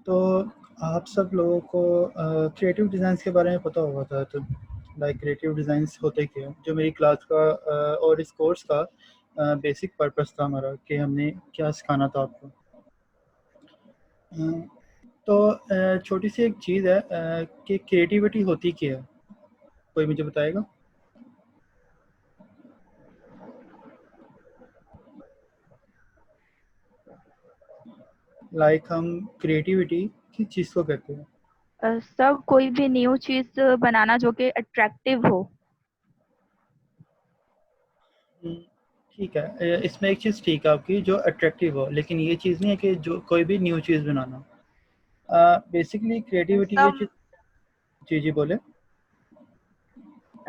तो आप सब लोगों को क्रिएटिव डिज़ाइंस के बारे में पता होगा था, तो लाइक क्रिएटिव डिज़ाइंस होते क्या हैं? जो मेरी क्लास का और इस कोर्स का बेसिक पर्पस था हमारा कि हमने क्या सिखाना था आपको। अ, तो छोटी सी एक चीज़ है कि क्रिएटिविटी होती क्या है? कोई मुझे बताएगा? लाइक हम क्रिएटिविटी किस चीज़ को कहते हैं? सब कोई भी न्यू चीज बनाना जो कि अट्रैक्टिव हो। हुँ, ठीक है। इसमें एक चीज़ ठीक है आपकी जो अट्रैक्टिव हो, लेकिन ये चीज़ नहीं है कि जो कोई भी न्यू चीज़ बनाना। बेसिकली क्रिएटिविटी ये सब चीज़। जी, जी, बोलें।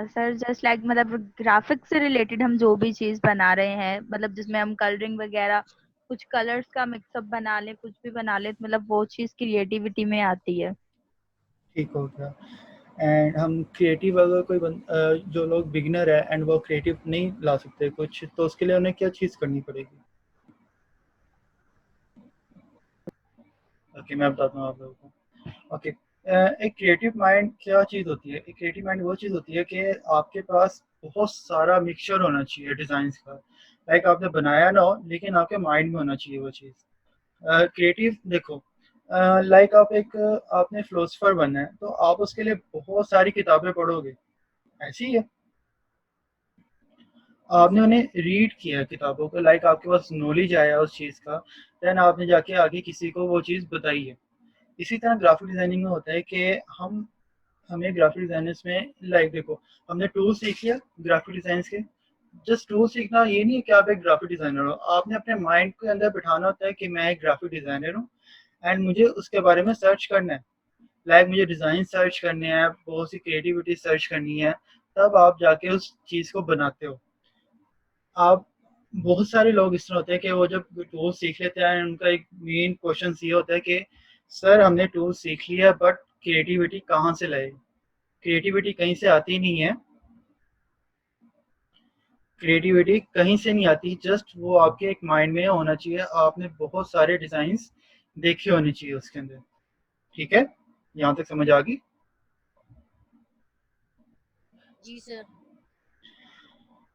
सर जस्ट लाइक मतलब ग्राफिक्स से रिलेटेड हम जो भी चीज बना रहे हैं, मतलब जिसमें हम कलरिंग वगैरह कुछ कलर्स का मिक्सअप बना ले, कुछ भी बना ले, तो मतलब वो चीज क्रिएटिविटी में आती है। ठीक हो गया। एंड हम क्रिएटिव अगर जो लोग बिगिनर है एंड वो क्रिएटिव नहीं ला सकते कुछ, तो उसके लिए उन्हें क्या चीज़ करनी पड़ेगी? ओके, मैं बताता हूँ आप लोगों को। ओके, एक क्रिएटिव माइंड क्या चीज़ होती है? एक क्रिएटिव माइंड वो चीज़ होती है कि आपके पास बहुत सारा मिक्सचर होना चाहिए डिज़ाइंस का। लाइक आपने बनाया ना हो, लेकिन आपके माइंड में होना चाहिए वो चीज़। क्रिएटिव देखो, लाइक आपने फिलोसोफर बनना है, तो आप उसके लिए बहुत सारी किताबें पढ़ोगे, ऐसी ही है। जी आपने सर। उन्हें रीड किया है किताबों को, लाइक आपके पास नॉलेज आया उस चीज़ का, देन आपने जाके आगे किसी को वो चीज़ बताई है। इसी तरह ग्राफिक डिज़ाइनिंग में होता है कि हम हमें ग्राफिक डिज़ाइनर्स में, लाइक देखो, हमने टूल सीख लिया ग्राफिक डिज़ाइन्स के। जस्ट टूल सीखना ये नहीं है कि आप एक ग्राफिक डिज़ाइनर हो। आपने अपने माइंड के अंदर बिठाना होता है कि मैं एक ग्राफिक डिज़ाइनर हूँ एंड मुझे उसके बारे में सर्च करना है। लाइक मुझे डिज़ाइन सर्च करने हैं, बहुत सी क्रिएटिविटी सर्च करनी है, तब आप जाके उस चीज़ को बनाते हो। आप बहुत सारे लोग इस तरह होते हैं कि वो जब टूल सीख लेते हैं, उनका एक मेन क्वेश्चन ये होता है कि सर हमने टूल सीख लिया बट क्रिएटिविटी कहाँ से लाए? क्रिएटिविटी कहीं से आती नहीं है। क्रिएटिविटी कहीं से नहीं आती, जस्ट वो आपके एक माइंड में होना चाहिए। आपने बहुत सारे डिज़ाइंस देखे होने चाहिए उसके अंदर। ठीक है? यहाँ तक समझ आ गई? जी सर।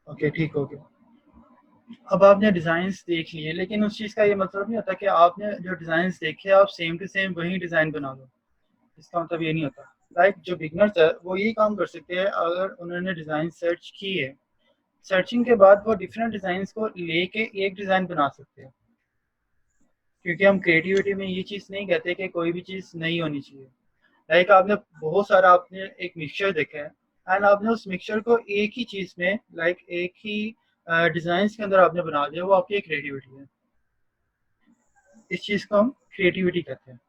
ओके, ठीक हो गया। अब आपने डिज़ाइंस देख लिए, लेकिन उस चीज़ का ये मतलब नहीं होता कि आपने जो डिज़ाइंस देखे आप सेम टू सेम वही डिज़ाइन बना लो। इसका मतलब ये नहीं होता। लाइक जो बिगनर्स है वो यही काम कर सकते हैं अगर उन्होंने डिज़ाइन सर्च की है। सर्चिंग के बाद वो डिफरेंट डिज़ाइंस को लेके एक डिज़ाइन बना सकते हैं। क्योंकि हम क्रिएटिविटी में ये चीज़ नहीं कहते कि कोई भी चीज़ नहीं होनी चाहिए। लाइक आपने बहुत सारा आपने एक मिक्सचर देखा है एंड आपने उस मिक्सचर को एक ही चीज़ में, लाइक एक ही डिज़ाइंस के अंदर आपने बना दिया, वो आपकी क्रिएटिविटी है। इस चीज़ को हम क्रिएटिविटी कहते हैं।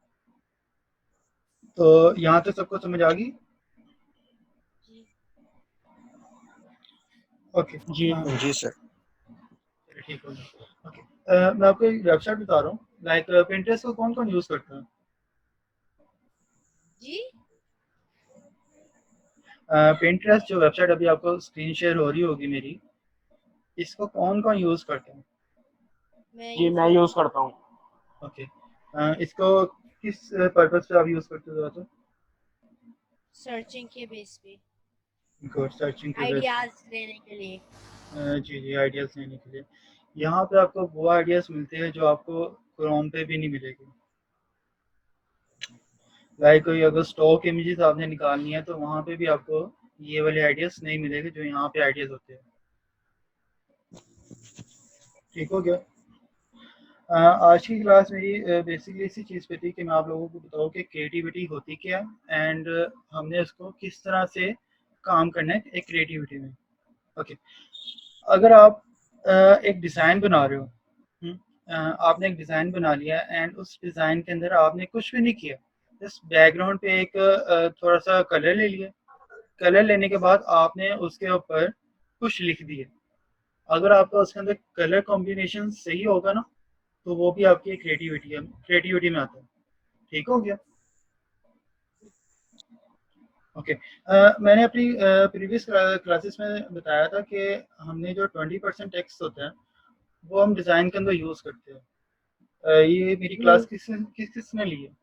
तो यहाँ तक सबको समझ आ गई? जी ओके। जी हाँ, जी सर। चलिए ठीक हो गया। ओके, मैं आपको एक वेबसाइट बता रहा हूँ। लाइक पिंटरेस्ट को कौन कौन यूज़ करता है? जी। पिंटरेस्ट जो वेबसाइट अभी आपको स्क्रीन शेयर हो रही होगी मेरी, इसको कौन कौन यूज़ करते हैं? मैं जी यूज मैं करता यूज हूँ। करता हूँ। ओके, इसको किस पर्पज़ पे आप यूज़ करते हो ज़्यादातर? सर्चिंग के बेस पे। गुड, सर्चिंग के बेस पे। आइडियाज लेने के लिए। जी, जी, आइडियाज़ लेने के लिए। यहाँ पे आपको वो आइडियाज़ मिलते हैं जो आपको क्रोम पे भी नहीं मिलेगी। लाइक कोई अगर स्टॉक इमेजेस आपने निकालनी है तो वहाँ पे भी आपको ये वाले आइडियाज़ नहीं मिलेंगे जो यहाँ पे आइडियाज़ होते हैं। ठीक हो गया? आज की क्लास मेरी बेसिकली इसी चीज़ पे थी कि मैं आप लोगों को बताऊँ कि क्रिएटिविटी होती क्या है एंड हमने उसको किस तरह से काम करना है एक क्रिएटिविटी में। ओके, अगर आप एक डिज़ाइन बना रहे हो, आपने एक डिज़ाइन बना लिया एंड उस डिज़ाइन के अंदर आपने कुछ भी नहीं किया, जस्ट बैकग्राउंड पे एक थोड़ा सा कलर ले लिया। कलर लेने के बाद आपने उसके ऊपर कुछ लिख दिया। अगर आपका उसके अंदर कलर कॉम्बिनेशन सही होगा ना, तो वो भी आपकी क्रिएटिविटी में आता है। ठीक हो गया? ओके, मैंने अपनी प्रीवियस क्लासेस में बताया था कि हमने जो 20% टेक्स्ट होता है वो हम डिज़ाइन के अंदर यूज़ करते हैं। ये मेरी क्लास किस किस किस ने ली है?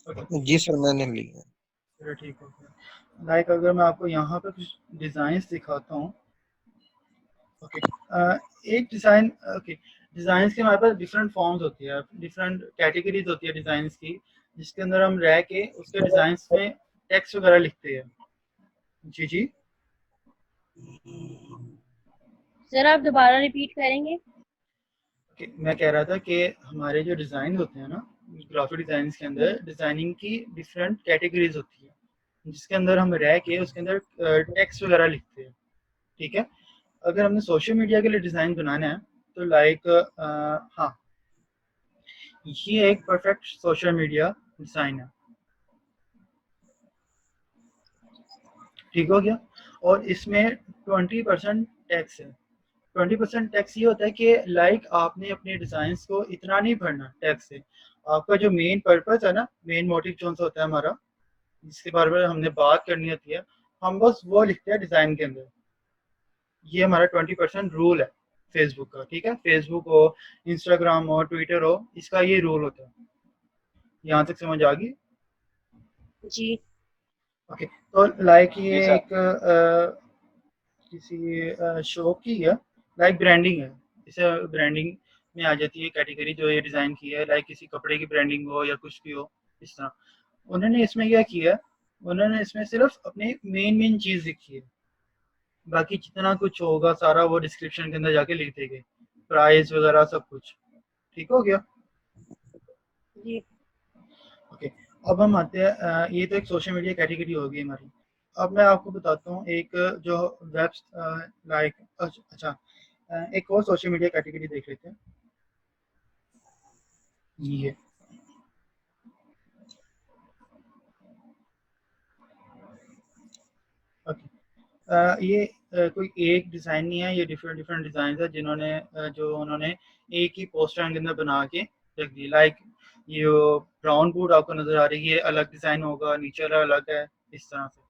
ओके, जी सर मैंने लिया। चलो ठीक हो गया। लाइक अगर मैं आपको यहाँ पे कुछ डिज़ाइंस दिखाता हूँ। ओके, एक डिज़ाइन, ओके, डिज़ाइंस के हमारे पास डिफरेंट फॉर्म्स होती है, डिफरेंट कैटेगरीज होती है डिज़ाइंस की, जिसके अंदर हम रह के उसके डिज़ाइंस में टेक्स्ट वगैरह लिखते हैं। जी जी। सर आप दोबारा रिपीट करेंगे? ओके, मैं कह रहा था कि हमारे जो डिज़ाइन होते हैं ना, ग्राफिक डिज़ाइंस के अंदर डिज़ाइनिंग की डिफरेंट कैटेगरीज होती है, जिसके अंदर हम रह के उसके अंदर टेक्स्ट वगैरह लिखते हैं। ठीक है, अगर हमने सोशल मीडिया के लिए डिज़ाइन बनाना है तो लाइक हाँ, ये एक परफेक्ट सोशल मीडिया डिज़ाइन है। ठीक हो गया, और इसमें 20% टैक्स है। 20% टैक्स ये होता है कि लाइक आपने अपने डिज़ाइंस को इतना नहीं भरना टैक्स से। आपका जो मेन पर्पस है ना, मेन मोटिव जो सा होता है हमारा, जिसके बारे में हमने बात करनी होती है, हम बस वो लिखते हैं डिज़ाइन के अंदर। ये हमारा 20% रूल है फेसबुक का। ठीक है, फेसबुक हो, इंस्टाग्राम हो, ट्विटर हो, इसका ये रूल होता है। यहाँ तक समझ आ गई? जी। ओके, तो लाइक ये जी सर। एक किसी शो की है, लाइक ब्रांडिंग है। इसे ब्रांडिंग में आ जाती है कैटेगरी जो ये डिज़ाइन की है, लाइक किसी कपड़े की ब्रांडिंग हो या कुछ भी हो इस तरह। उन्होंने इसमें क्या किया, उन्होंने इसमें सिर्फ अपनी मेन मेन चीज़ लिखी है, बाकी जितना कुछ होगा सारा वो डिस्क्रिप्शन के अंदर जाके लिख देंगे, प्राइस वगैरह सब कुछ। ठीक हो गया? जी। ओके, अब हम आते हैं, ये तो एक सोशल मीडिया कैटेगरी होगी हमारी। अब मैं आपको बताता हूँ एक जो वेब, लाइक, अच्छा, एक और सोशल मीडिया कैटेगरी देख लेते हैं। ये ओके, ये कोई एक डिज़ाइन नहीं है, ये डिफरेंट डिफरेंट डिज़ाइन है जिन्होंने जो उन्होंने एक ही पोस्टर के अंदर बना के रख दी। लाइक ये ब्राउन बोर्ड आपको नज़र आ रही है, अलग डिज़ाइन होगा, नीचे वाला अलग है, इस तरह से।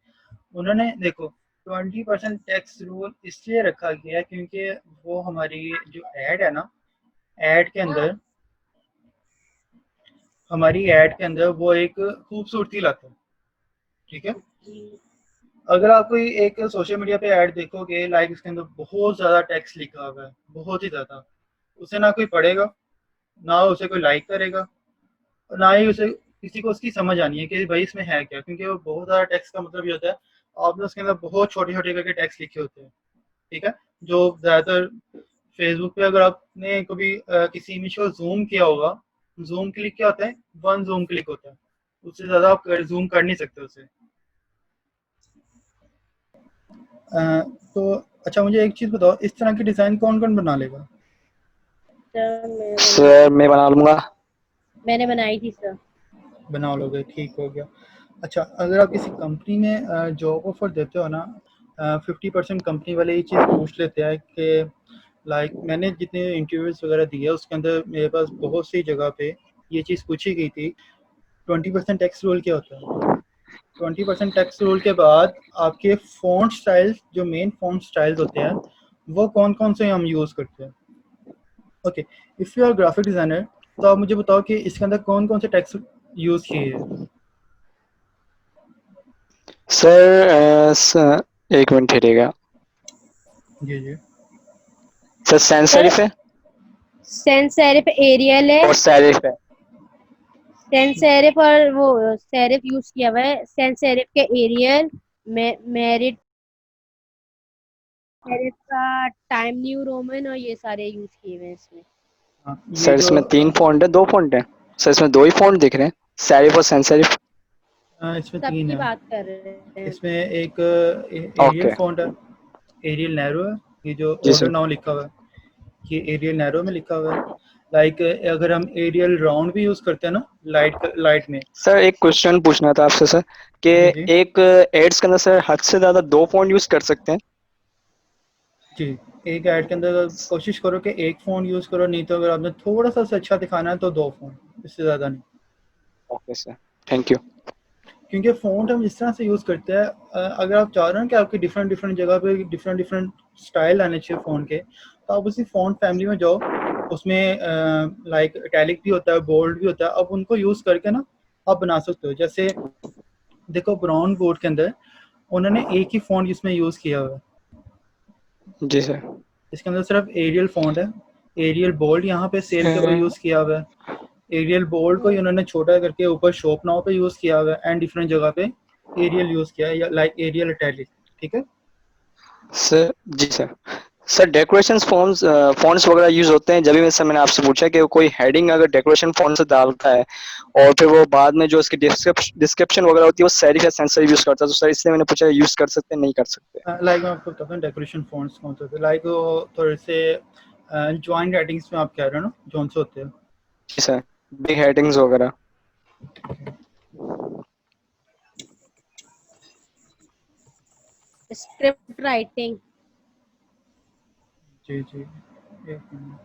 उन्होंने देखो 20% टैक्स रूल इसलिए रखा गया है क्योंकि वो हमारी जो ऐड है ना, ऐड के अंदर, हमारी ऐड के अंदर वो एक खूबसूरती लाता है। ठीक है, जी। अगर आप कोई एक सोशल मीडिया पे ऐड देखोगे, लाइक इसके अंदर बहुत ज़्यादा टेक्स्ट लिखा हुआ है, बहुत ही ज़्यादा, उसे ना कोई पढ़ेगा, ना उसे कोई लाइक करेगा, और ना ही उसे किसी को उसकी समझ आनी है कि भाई इसमें है क्या, क्योंकि वो बहुत ज़्यादा टेक्स्ट का मतलब ये होता है आपने उसके अंदर बहुत छोटे छोटे करके टेक्स्ट लिखे होते हैं। ठीक है, जो ज़्यादातर फेसबुक पे अगर आपने कभी किसी इमेज को जूम किया होगा, जूम क्लिक क्या होता है, वन जूम क्लिक होता है, उससे ज़्यादा आप जूम कर नहीं सकते उसे। तो अच्छा, मुझे एक चीज़ बताओ, इस तरह की डिज़ाइन कौन कौन बना लेगा? सर मैं बना लूँगा। मैंने बनाई थी सर। बना लोगे, ठीक हो गया। अच्छा, अगर आप किसी कंपनी में जॉब ऑफर देते हो ना, 50% कंपनी वाले ये चीज़ पूछ लेते हैं कि लाइक मैंने जितने इंटरव्यूज़ वगैरह दिए उसके अंदर मेरे पास बहुत सी जगह पे ये चीज़ पूछी गई थी, 20% टैक्स रूल क्या होता है? 20% टैक्स रूल के बाद आपके फ़ॉन्ट स्टाइल्स, जो मेन फ़ॉन्ट स्टाइल्स होते हैं, वो कौन कौन से हम यूज़ करते हैं? Okay, if you are graphic designer, तो आप मुझे बताओ कि इसके अंदर कौन कौन से टैक्स यूज़ किए हैं? सर एक मिनट ठहरिएगा। जी जी। सर सैन सेरिफ है सेंस सेरिफ एरियल है। और सेरिफ है। सेंस सेरिफ और वो सेरिफ यूज किया हुआ है। सेंस सेरिफ के एरियल मेरिट सेरिफ का टाइम न्यू रोमन और ये सारे यूज किए हुए हैं इसमें। हाँ, ये सर जो इसमें 3 फ़ॉन्ट है, 2 फ़ॉन्ट है। सर इसमें 2 ही फ़ॉन्ट दिख रहे हैं, सेरिफ और सैन सेरिफ। इसमें 3 सबकी है। बात कर रहे हैं। इसमें एक एरियल ओके। फ़ॉन्ट है, एरियल नैरो है, ये जो जी ऑर्डर सर। नाउ लिखा हुआ है, ये एरियल नैरो में लिखा हुआ है। लाइक अगर हम एरियल राउंड भी यूज़ करते हैं ना, लाइट में। सर एक क्वेश्चन पूछना था आपसे सर कि जी जी। एक एड्स के अंदर सर हद से ज़्यादा 2 फ़ॉन्ट यूज़ कर सकते हैं? जी, एक ऐड के अंदर कोशिश करो कि एक फ़ॉन्ट यूज़ करो, नहीं तो अगर आपने थोड़ा-सा उसे अच्छा दिखाना है तो 2 फ़ॉन्ट, इससे ज़्यादा नहीं। Okay sir, thank you. क्योंकि फ़ॉन्ट हम इस तरह से यूज़ करते हैं, अगर आप चाह रहे हो कि आपकी डिफरेंट डिफरेंट जगह पे डिफरेंट डिफरेंट स्टाइल आने चाहिए फ़ॉन्ट के, तो आप उसी फ़ॉन्ट फैमिली में जाओ, उसमें लाइक इटैलिक भी होता है, बोल्ड भी होता है, आप उनको यूज़ करके ना आप बना सकते हो। जैसे देखो ब्राउन बोर्ड के अंदर उन्होंने एक ही फ़ॉन्ट इसमें यूज़ किया हुआ है, जी सर। इसके अंदर सिर्फ एरियल फ़ॉन्ट है। एरियल बोल्ड यहाँ पे सेल के ऊपर यूज़ किया हुआ है, एरियल बोल्ड को ही उन्होंने छोटा करके ऊपर शॉप नाउ पे यूज़ किया हुआ है, एंड डिफरेंट जगह पे एरियल यूज़ किया है, या लाइक एरियल इटैलिक। ठीक है। सर जी सर। सर डेकोरेशन फॉन्ट्स वगैरह यूज होते हैं, जब भी सर मैंने आपसे पूछा कि कोई हेडिंग अगर डेकोरेशन फॉन्ट से डालता है और फिर वो बाद में जो उसकी डिस्क्रिप्शन वगैरह होती है वो सेरिफ या sans serif यूज करता है, तो सर इसलिए मैंने पूछा यूज कर सकते हैं नहीं कर सकते। लाइक मैं आपको बताता हूँ डेकोरेशन फ़ॉन्ट्स कौन से होते हैं, लाइक वो थोड़े से जॉइंट राइटिंग्स में आप कह रहे हो ना, जौन से होते हैं। जी सर, बिग हेडिंग्स वगैरह। Script writing. जी जी, एक मिनट।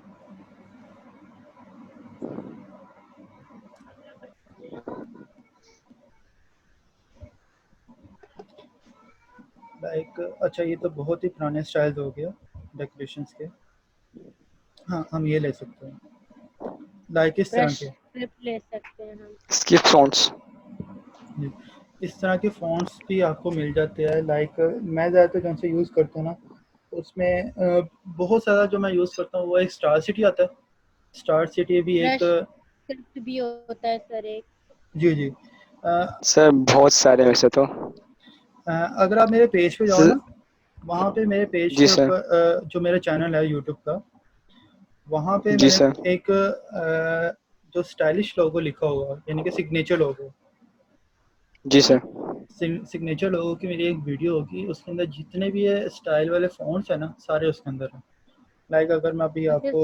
लाइक अच्छा, ये तो बहुत ही पुराने स्टाइल हो गया डेकोरेशंस के। हाँ, हम ये ले सकते हैं, लाइक इस तरह ब्रश के। स्क्रिप्ट ले सकते हैं हम। Skip fonts. जी, इस तरह के फ़ॉन्ट्स भी आपको मिल जाते हैं। लाइक मैं ज़्यादातर कौन से यूज़ करता हूँ ना, उसमें बहुत ज़्यादा जो मैं यूज़ करता हूँ वो एक स्टार सिटी आता है। स्टार सिटी भी एक ब्रश स्क्रिप्ट भी होता है सर एक। जी जी। सर बहुत सारे वैसे तो। अगर आप मेरे पेज पे जाओ सर, ना, वहाँ पे मेरे पेज जी के सर। ऊपर जो मेरा चैनल है यूट्यूब का, वहाँ पे जी मैंने सर। एक जो स्टाइलिश लोगो लिखा हुआ है, यानी कि सिग्नेचर लोगो, जी सर। सिग्नेचर लोगो की मेरी एक वीडियो होगी, उसके अंदर जितने भी ये स्टाइल वाले फ़ॉन्ट्स हैं ना, सारे उसके अंदर हैं। लाइक अगर मैं अभी आपको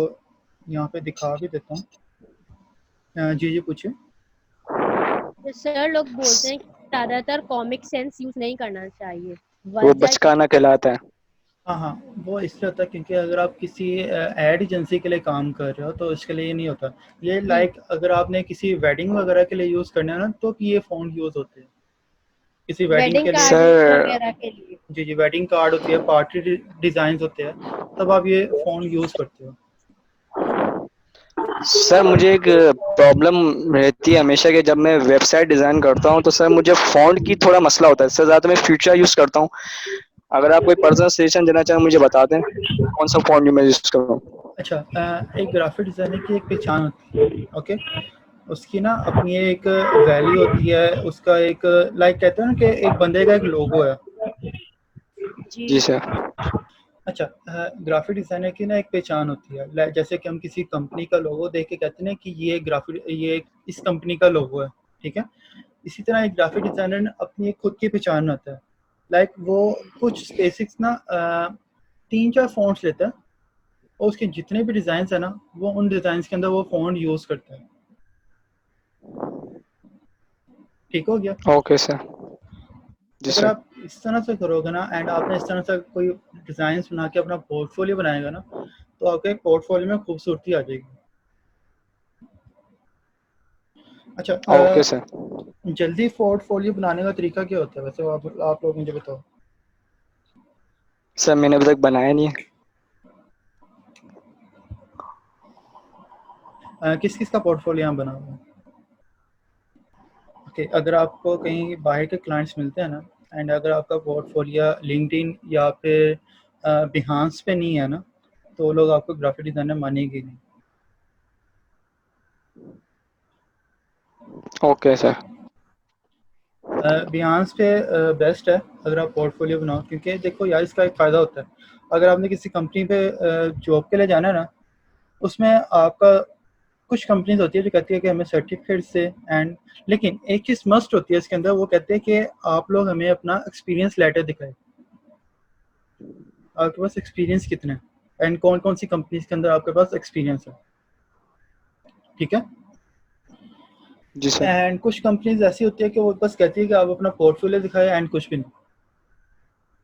यहाँ पे दिखा भी देता हूँ। जी जी, पूछिए। सर लोग बोलते हैं कि ज्यादातर कॉमिक सेंस यूज नहीं करना चाहिए, वो वजह क्या बचकाना कहलाता है। हाँ हाँ, वो इसलिए होता है क्योंकि अगर आप किसी एड एजेंसी के लिए काम कर रहे हो तो इसके लिए ये नहीं होता। ये जी लाइक अगर आपने किसी वेडिंग वगैरह के लिए यूज़ करना है ना, तो ये फ़ॉन्ट यूज़ होते हैं किसी वेडिंग वेडिंग के लिए। कार्ड सर वगैरह के लिए। जी जी, वेडिंग कार्ड होती है, पार्टी डिज़ाइंस होते हैं, तब आप ये फ़ॉन्ट यूज़ करते हो। सर मुझे एक प्रॉब्लम रहती है हमेशा कि जब मैं वेबसाइट डिजाइन करता हूँ तो सर मुझे फॉन्ट की थोड़ा मसला होता है। इससे ज्यादा मैं फ्यूचर यूज करता हूँ। अगर आप कोई पर्सनल सजेशन देना चाहें मुझे बता दें कौन सा फॉन्ट मैं यूज करूँ। अच्छा, एक ग्राफिक डिज़ाइनर की एक पहचान होती है, ओके। उसकी ना अपनी एक वैल्यू होती है, उसका एक लाइक कहते हैं ना कि एक बंदे का एक लोगो है। जी जी सर। अच्छा, ग्राफिक डिज़ाइनर की ना एक पहचान होती है, जैसे कि हम किसी कंपनी का लोगो देख के कहते हैं कि ये इस कंपनी का लोगो है, ठीक है। इसी तरह एक ग्राफिक डिज़ाइनर ने अपनी एक खुद की पहचान होता है। लाइक वो कुछ बेसिक्स ना 3-4 फ़ॉन्ट्स लेता है, और उसके जितने भी डिज़ाइंस हैं ना, वो उन डिज़ाइंस के अंदर वो फ़ॉन्ट यूज़ करता है। ठीक हो गया? Okay sir. जी अगर सर। आप इस तरह से करोगे ना, एंड आपने इस तरह से कोई डिज़ाइंस बना के अपना पोर्टफोलियो बनाएगा ना, तो आपके पोर्टफोलियो में खूबसूरती आ जाएगी। अच्छा, ओके सर। जल्दी पोर्टफोलियो बनाने का तरीका क्या होता है वैसे, आप लोग मुझे बताओ। सर मैंने अभी तक बनाया नहीं है। किस किस का पोर्टफोलियो यहाँ बना हुआ है? ओके, अगर आपको कहीं बाहर के क्लाइंट्स मिलते हैं ना, एंड अगर आपका पोर्टफोलियो लिंक्डइन या फिर बिहांस पे नहीं है ना, तो लोग आपको ग्राफिक डिज़ाइनर मानेंगे नहीं। Okay sir. बिहांस पे बेस्ट है अगर आप पोर्टफोलियो बनाओ, क्योंकि देखो यार, इसका एक फ़ायदा होता है। अगर आपने किसी कंपनी पे जॉब के लिए जाना है ना, उसमें आपका कुछ कंपनीज होती है जो कहती है कि हमें सर्टिफिकेट से एंड, लेकिन एक चीज़ मस्ट होती है इसके अंदर, वो कहते हैं कि आप लोग हमें अपना एक्सपीरियंस लेटर दिखाएं, आपके पास एक्सपीरियंस कितना है एंड कौन कौन सी कंपनीज के अंदर आपके पास एक्सपीरियंस है। ठीक है। जी सर। एंड कुछ कंपनीज ऐसी होती है कि वो बस कहती है कि आप अपना पोर्टफोलियो दिखाएं एंड कुछ भी नहीं।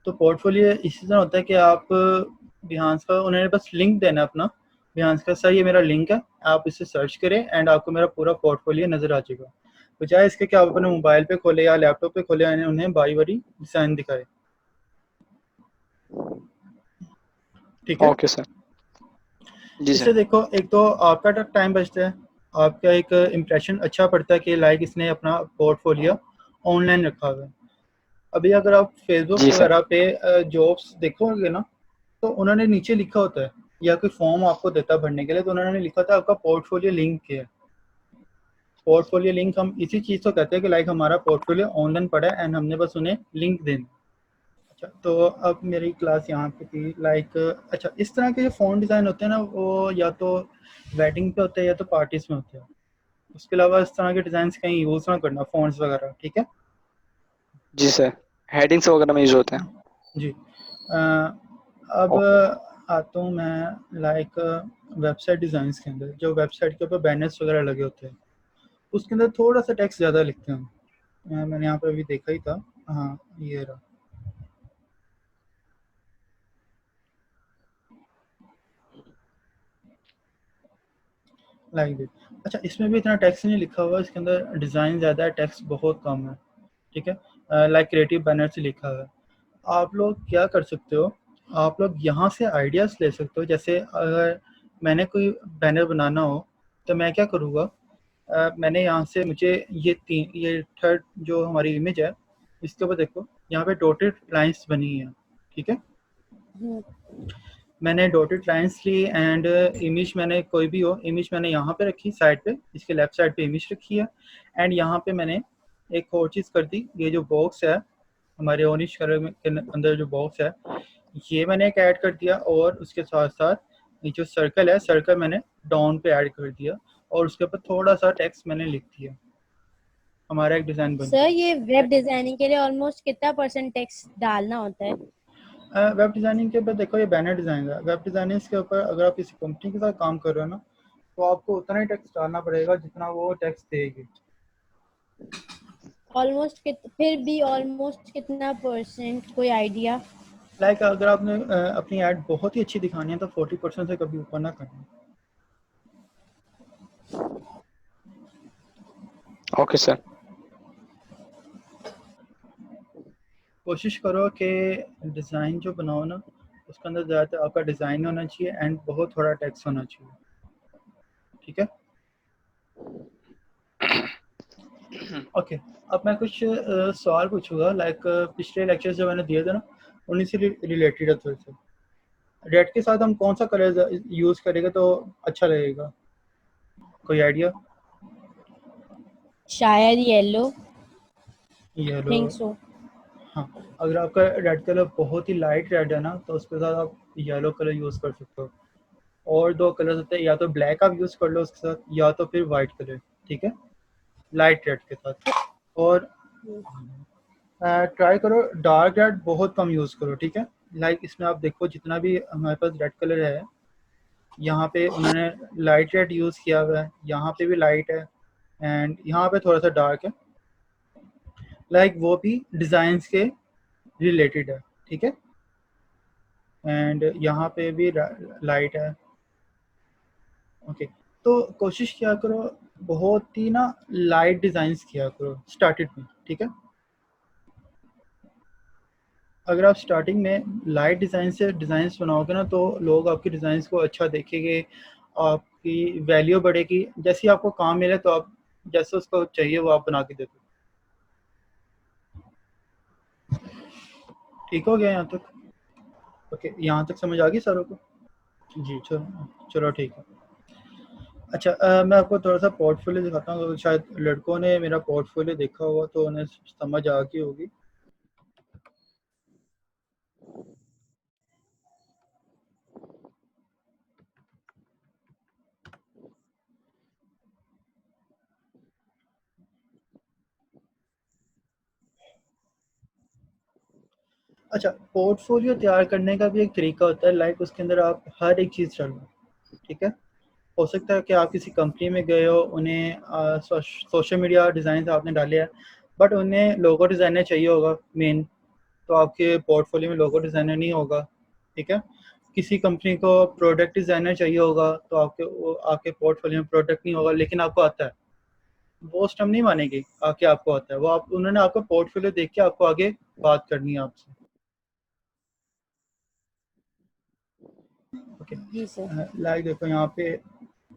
तो पोर्टफोलियो इसी तरह होता है कि आप बिहांस का उन्हें बस लिंक देना अपना, बिहांस का सर ये मेरा लिंक है, आप इसे सर्च करें एंड आपको मेरा पूरा पोर्टफोलियो नज़र आ जाएगा। बजाय इसके कि आप अपने मोबाइल पे खोले या लैपटॉप पे खोले यानी उन्हें बारी बारी डिज़ाइन दिखाए। ठीक है। Okay sir. जी इससे सर। देखो, एक तो आपका टाइम बचता है, आपका एक इम्प्रेशन अच्छा पड़ता है कि लाइक इसने अपना पोर्टफोलियो ऑनलाइन रखा हुआ है। अभी अगर आप फेसबुक जी सर। वगैरह पे जॉब्स देखोगे ना, तो उन्होंने नीचे लिखा होता है, या कोई फॉर्म आपको देता है भरने के लिए, तो उन्होंने लिखा था आपका पोर्टफोलियो लिंक क्या है। पोर्टफोलियो लिंक हम इसी चीज़ को कहते हैं कि लाइक हमारा पोर्टफोलियो ऑनलाइन पड़ा है एंड हमने बस उन्हें लिंक देना। अच्छा, तो अब मेरी क्लास यहाँ पे थी लाइक, अच्छा इस तरह के जो फ़ॉन्ट डिज़ाइन होते हैं ना, वो या तो वेडिंग पे होते हैं या तो पार्टीज़ में होते हैं। उसके अलावा इस तरह के डिज़ाइन कहीं यूज़ ना करना, फ़ॉन्ट्स वगैरह, ठीक है जी सर, हेडिंग्स वगैरह में यूज होते हैं। जी। अब ओके। आता हूँ मैं लाइक वेबसाइट डिज़ाइंस के अंदर। जो वेबसाइट के ऊपर बैनर्स वगैरह लगे होते हैं, उसके अंदर थोड़ा सा टेक्स्ट ज़्यादा लिखते हैं। मैंने यहाँ पे अभी देखा ही था, हाँ ये रहा। Like this. अच्छा, इसमें भी इतना टेक्स्ट नहीं लिखा हुआ, इसके अंदर डिज़ाइन ज़्यादा है, टेक्स्ट बहुत कम है, ठीक है। लाइक क्रिएटिव बैनर से लिखा हुआ है। आप लोग क्या कर सकते हो, आप लोग यहाँ से आइडियाज़ ले सकते हो। जैसे अगर मैंने कोई बैनर बनाना हो तो मैं क्या करूँगा, मैंने यहाँ से, मुझे ये थर्ड जो हमारी इमेज है, इसके ऊपर देखो, यहाँ पे डॉटेड लाइंस बनी है, ठीक है। मैंने डॉटेड लाइंस ली एंड इमेज, मैंने कोई भी हो इमेज मैंने यहाँ पे रखी साइड पे, इसके लेफ्ट साइड पे इमेज रखी है। एंड यहाँ पे मैंने एक और चीज़ कर दी, ये जो बॉक्स है हमारे ऑरेंज कलर में के अंदर जो बॉक्स है, ये मैंने एक ऐड कर दिया। और उसके साथ साथ ये जो सर्कल है, सर्कल मैंने डाउन पे ऐड कर दिया, और उसके ऊपर थोड़ा सा टेक्स्ट मैंने लिख दिया। हमारा एक डिज़ाइन बन सर गया। ये वेब डिजाइनिंग के लिए ऑलमोस्ट कितना % टेक्स्ट डालना होता है? वेब डिज़ाइनिंग के ऊपर देखो, ये बैनर डिज़ाइन है। वेब डिज़ाइनिंग के ऊपर अगर आप किसी कंपनी के साथ काम कर रहे हो ना, तो आपको उतना ही टेक्स्ट डालना पड़ेगा जितना वो टेक्स्ट देगी। ऑलमोस्ट फिर भी ऑलमोस्ट कितना %, कोई आइडिया? लाइक अगर आपने अपनी ऐड बहुत ही अच्छी दिखानी है तो 40% से कभी ऊपर ना करना। Okay sir. कोशिश करो कि डिज़ाइन जो बनाओ ना, उसके अंदर ज़्यादातर आपका डिज़ाइन होना चाहिए एंड बहुत थोड़ा टेक्स्ट होना चाहिए, ठीक है। ओके, अब मैं कुछ सवाल पूछूंगा। लाइक पिछले लेक्चर जो मैंने दिए थे ना, उन्हीं से रिलेटेड है थोड़े से। रेड के साथ हम कौन सा कलर यूज़ करेंगे तो अच्छा लगेगा, कोई आइडिया? शायद येलो। येलो। Think so. हाँ, अगर आपका रेड कलर बहुत ही लाइट रेड है ना, तो उसके साथ आप येलो कलर यूज़ कर सकते हो। और दो कलर होते हैं, या तो ब्लैक आप यूज़ कर लो उसके साथ, या तो फिर वाइट कलर, ठीक है, लाइट रेड के साथ। और ट्राई करो डार्क रेड बहुत कम यूज़ करो, ठीक है। लाइक इसमें आप देखो, जितना भी हमारे पास रेड कलर है, यहाँ पे उन्होंने लाइट रेड यूज़ किया हुआ है, यहाँ पे भी लाइट है एंड यहाँ पे थोड़ा सा डार्क है। लाइक वो भी डिज़ाइंस के रिलेटेड है, ठीक है। एंड यहाँ पे भी लाइट है। ओके, तो कोशिश किया करो बहुत ही ना लाइट डिज़ाइंस किया करो स्टार्टेड में, ठीक है। अगर आप स्टार्टिंग में लाइट डिज़ाइन से डिज़ाइंस बनाओगे ना, तो लोग आपकी डिज़ाइंस को अच्छा देखेंगे, आपकी वैल्यू बढ़ेगी। जैसे ही आपको काम मिले तो आप जैसे उसको चाहिए वो आप बना के दे दो। ठीक हो गया यहाँ तक? ओके, यहाँ तक समझ आ गई सारों को? जी, चलो चलो ठीक है। अच्छा, मैं आपको थोड़ा सा पोर्टफोलियो दिखाता हूँ। शायद लड़कों ने मेरा पोर्टफोलियो देखा होगा तो उन्हें समझ आ गई होगी। अच्छा, पोर्टफोलियो तैयार करने का भी एक तरीका होता है। लाइक उसके अंदर आप हर एक चीज़ डालो, ठीक है। हो सकता है कि आप किसी कंपनी में गए हो, उन्हें सोशल मीडिया डिज़ाइन आपने डाले हैं, बट उन्हें लोगो डिज़ाइनर चाहिए होगा मेन, तो आपके पोर्टफोलियो में लोगो डिज़ाइनर नहीं होगा, ठीक है। किसी कंपनी को प्रोडक्ट डिज़ाइनर चाहिए होगा, तो आपके पोर्टफोलियो में प्रोडक्ट नहीं होगा, लेकिन आपको आता है, वो उस टाइम नहीं मानेगी आके आपको आता है। वो आप उन्होंने आपका पोर्टफोलियो देख के आपको आगे बात करनी है आपसे। ओके, जी सर। लाइक देखो यहाँ पे